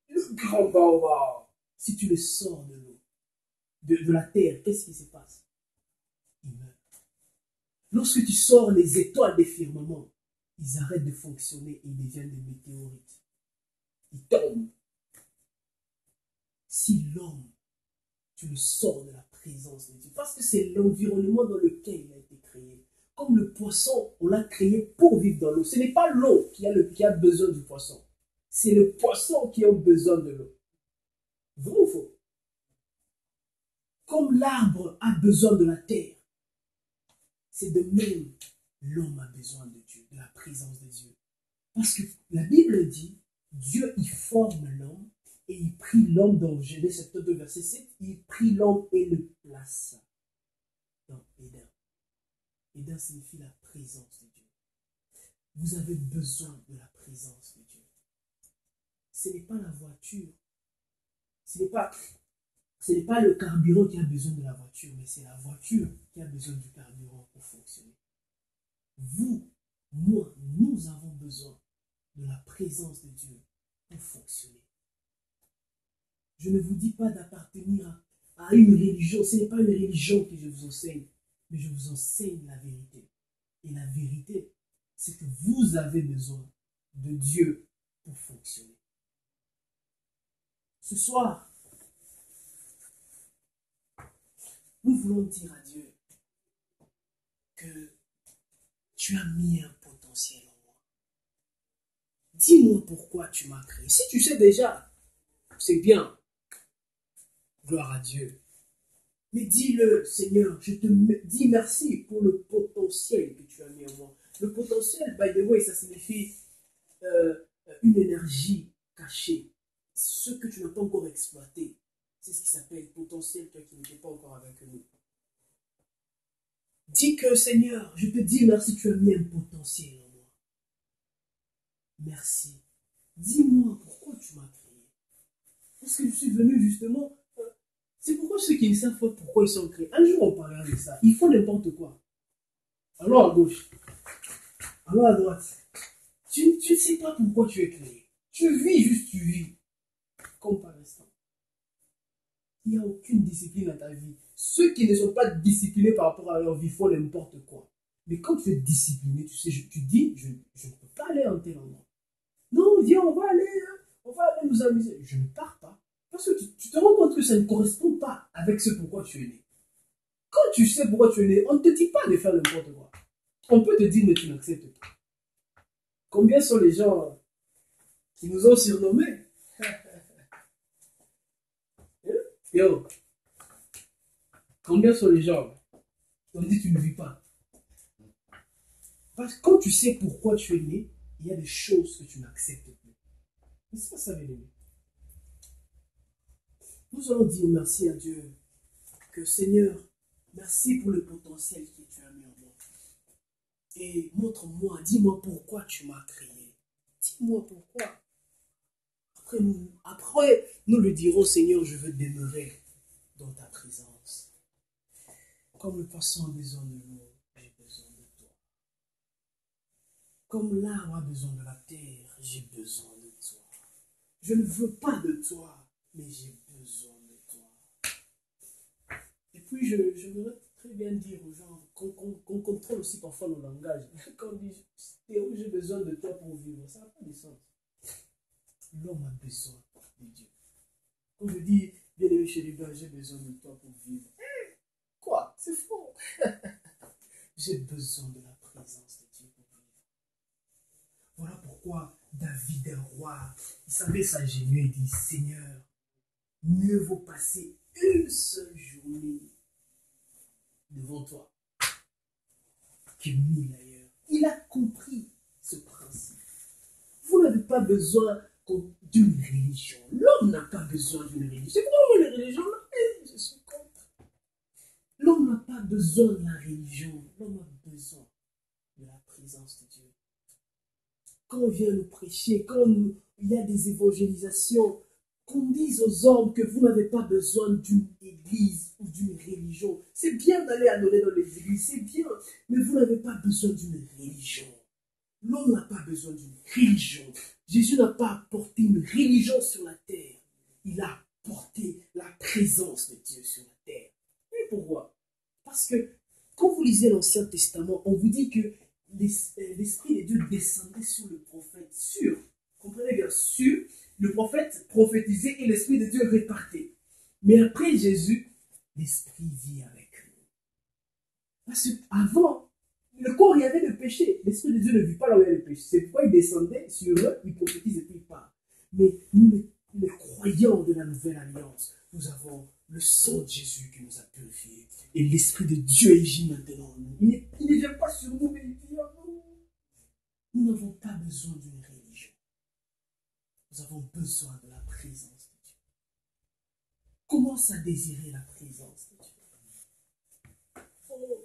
le grand baobab, si tu le sors de l'eau, de la terre, qu'est-ce qui se passe? Il meurt. Lorsque tu sors les étoiles des firmaments, ils arrêtent de fonctionner et ils deviennent des météorites. Ils tombent. Si l'homme, tu le sors de la présence de Dieu, parce que c'est l'environnement dans lequel il a été créé. Comme le poisson, on l'a créé pour vivre dans l'eau. Ce n'est pas l'eau qui a besoin du poisson. C'est le poisson qui a besoin de l'eau. Vrai ou faux? Comme l'arbre a besoin de la terre, c'est de même l'homme a besoin de Dieu, de la présence de Dieu. Parce que la Bible dit, Dieu y forme l'homme et il prit l'homme dans Genèse 72, verset 7, il prit l'homme et le plaça dans Éden. Éden signifie la présence de Dieu. Vous avez besoin de la présence de Dieu. Ce n'est pas la voiture. Ce n'est pas Ce n'est pas le carburant qui a besoin de la voiture, mais c'est la voiture qui a besoin du carburant pour fonctionner. Vous, moi, nous avons besoin de la présence de Dieu pour fonctionner. Je ne vous dis pas d'appartenir à une religion. Ce n'est pas une religion que je vous enseigne, mais je vous enseigne la vérité. Et la vérité, c'est que vous avez besoin de Dieu pour fonctionner. Ce soir, nous voulons dire à Dieu que tu as mis un potentiel en moi. Dis-moi pourquoi tu m'as créé. Si tu sais déjà, c'est bien. Gloire à Dieu. Mais dis-le, Seigneur, je te dis merci pour le potentiel que tu as mis en moi. Le potentiel, by the way, ça signifie une énergie cachée. Ce que tu n'as pas encore exploité. C'est ce qui s'appelle potentiel, toi qui n'étais pas encore avec nous. Dis que, Seigneur, je te dis merci, tu as mis un potentiel en moi. Merci. Dis-moi pourquoi tu m'as créé. Parce que je suis venu justement. C'est pourquoi ceux qui ne savent pas pourquoi ils sont créés. Un jour, on parlera de ça. Ils font n'importe quoi. Alors à gauche. Alors à droite. Tu ne sais pas pourquoi tu es créé. Tu vis, juste tu vis. Comme par instant. Il n'y a aucune discipline dans ta vie. Ceux qui ne sont pas disciplinés par rapport à leur vie font n'importe quoi. Mais quand tu es discipliné, tu sais, tu dis, je ne peux pas aller en tel endroit. Non, viens, on va aller nous amuser. Je ne pars pas. Parce que tu te rends compte que ça ne correspond pas avec ce pourquoi tu es né. Quand tu sais pourquoi tu es né, on ne te dit pas de faire n'importe quoi. On peut te dire, mais tu n'acceptes pas. Combien sont les gens qui nous ont surnommés? Yo, combien sont les gens qui ont dit tu ne vis pas? Parce que quand tu sais pourquoi tu es né, il y a des choses que tu n'acceptes plus. N'est-ce pas ça, mes amis? Nous allons dire merci à Dieu que Seigneur, merci pour le potentiel que tu as mis en moi. Et montre-moi, dis-moi pourquoi tu m'as créé. Dis-moi pourquoi. Après, nous lui dirons, Seigneur, je veux demeurer dans ta présence. Comme le poisson a besoin de l'eau, j'ai besoin de toi. Comme l'arbre a besoin de la terre, j'ai besoin de toi. Je ne veux pas de toi, mais j'ai besoin de toi. Et puis, je voudrais très bien dire aux gens qu'on contrôle aussi parfois nos langages. Quand on dit, Théo, j'ai besoin de toi pour vivre, ça n'a pas de sens. L'homme a besoin de Dieu. Quand je dis, bien-aimé chéri, j'ai besoin de toi pour vivre. Quoi? C'est faux. J'ai besoin de la présence de Dieu pour vivre. Voilà pourquoi David, un roi, il savait s'agenouiller et dit, Seigneur, mieux vaut passer une seule journée devant toi que 1000 ailleurs. Il a compris ce principe. Vous n'avez pas besoin d'une religion. L'homme n'a pas besoin d'une religion. C'est quoi la religion? Je suis contre. L'homme n'a pas besoin de la religion. L'homme a besoin de la présence de Dieu. Quand on vient nous prêcher, quand il y a des évangélisations, qu'on dise aux hommes que vous n'avez pas besoin d'une église ou d'une religion. C'est bien d'aller adorer dans les églises, c'est bien, mais vous n'avez pas besoin d'une religion. L'homme n'a pas besoin d'une religion. Jésus n'a pas apporté une religion sur la terre. Il a apporté la présence de Dieu sur la terre. Et pourquoi? Parce que quand vous lisez l'Ancien Testament, on vous dit que l'Esprit de Dieu descendait sur le prophète, comprenez bien, le prophète prophétisait et l'Esprit de Dieu répartait. Mais après Jésus, l'Esprit vit avec nous. Parce qu'avant, le corps, il y avait le péché. L'Esprit de Dieu ne vit pas là où il y a le péché. C'est pourquoi il descendait sur eux, il prophétise et puis il part. Mais nous, les croyants de la nouvelle alliance, nous avons le sang de Jésus qui nous a purifiés. Et l'Esprit de Dieu agit maintenant en nous. Il ne vient pas sur nous, mais il vit en nous. Nous n'avons pas besoin d'une religion. Nous avons besoin de la présence de Dieu. Commence à désirer la présence de Dieu. Oh,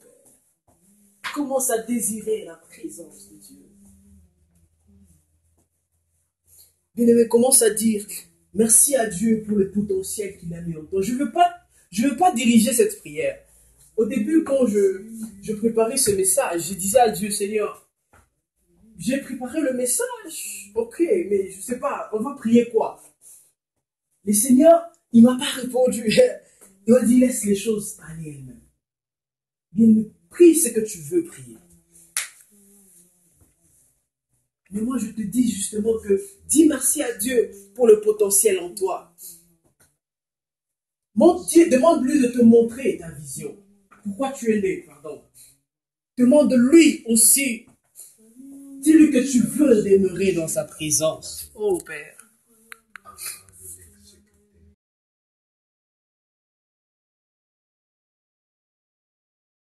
commence à désirer la présence de Dieu. Bien-aimé, commence à dire Merci à Dieu pour le potentiel qu'il a mis en toi. Je veux pas diriger cette prière. Au début, quand je préparais ce message, je disais à Dieu, Seigneur, j'ai préparé le message, ok, mais je sais pas, on va prier quoi? Le Seigneur, il m'a pas répondu. Il m'a dit, laisse les choses aller elles-mêmes. Bien, prie ce que tu veux prier. Mais moi, je te dis justement que dis merci à Dieu pour le potentiel en toi. Dieu, demande-lui de te montrer ta vision. Pourquoi tu es né, pardon. Demande-lui aussi. Dis-lui que tu veux demeurer dans sa présence. Oh Père.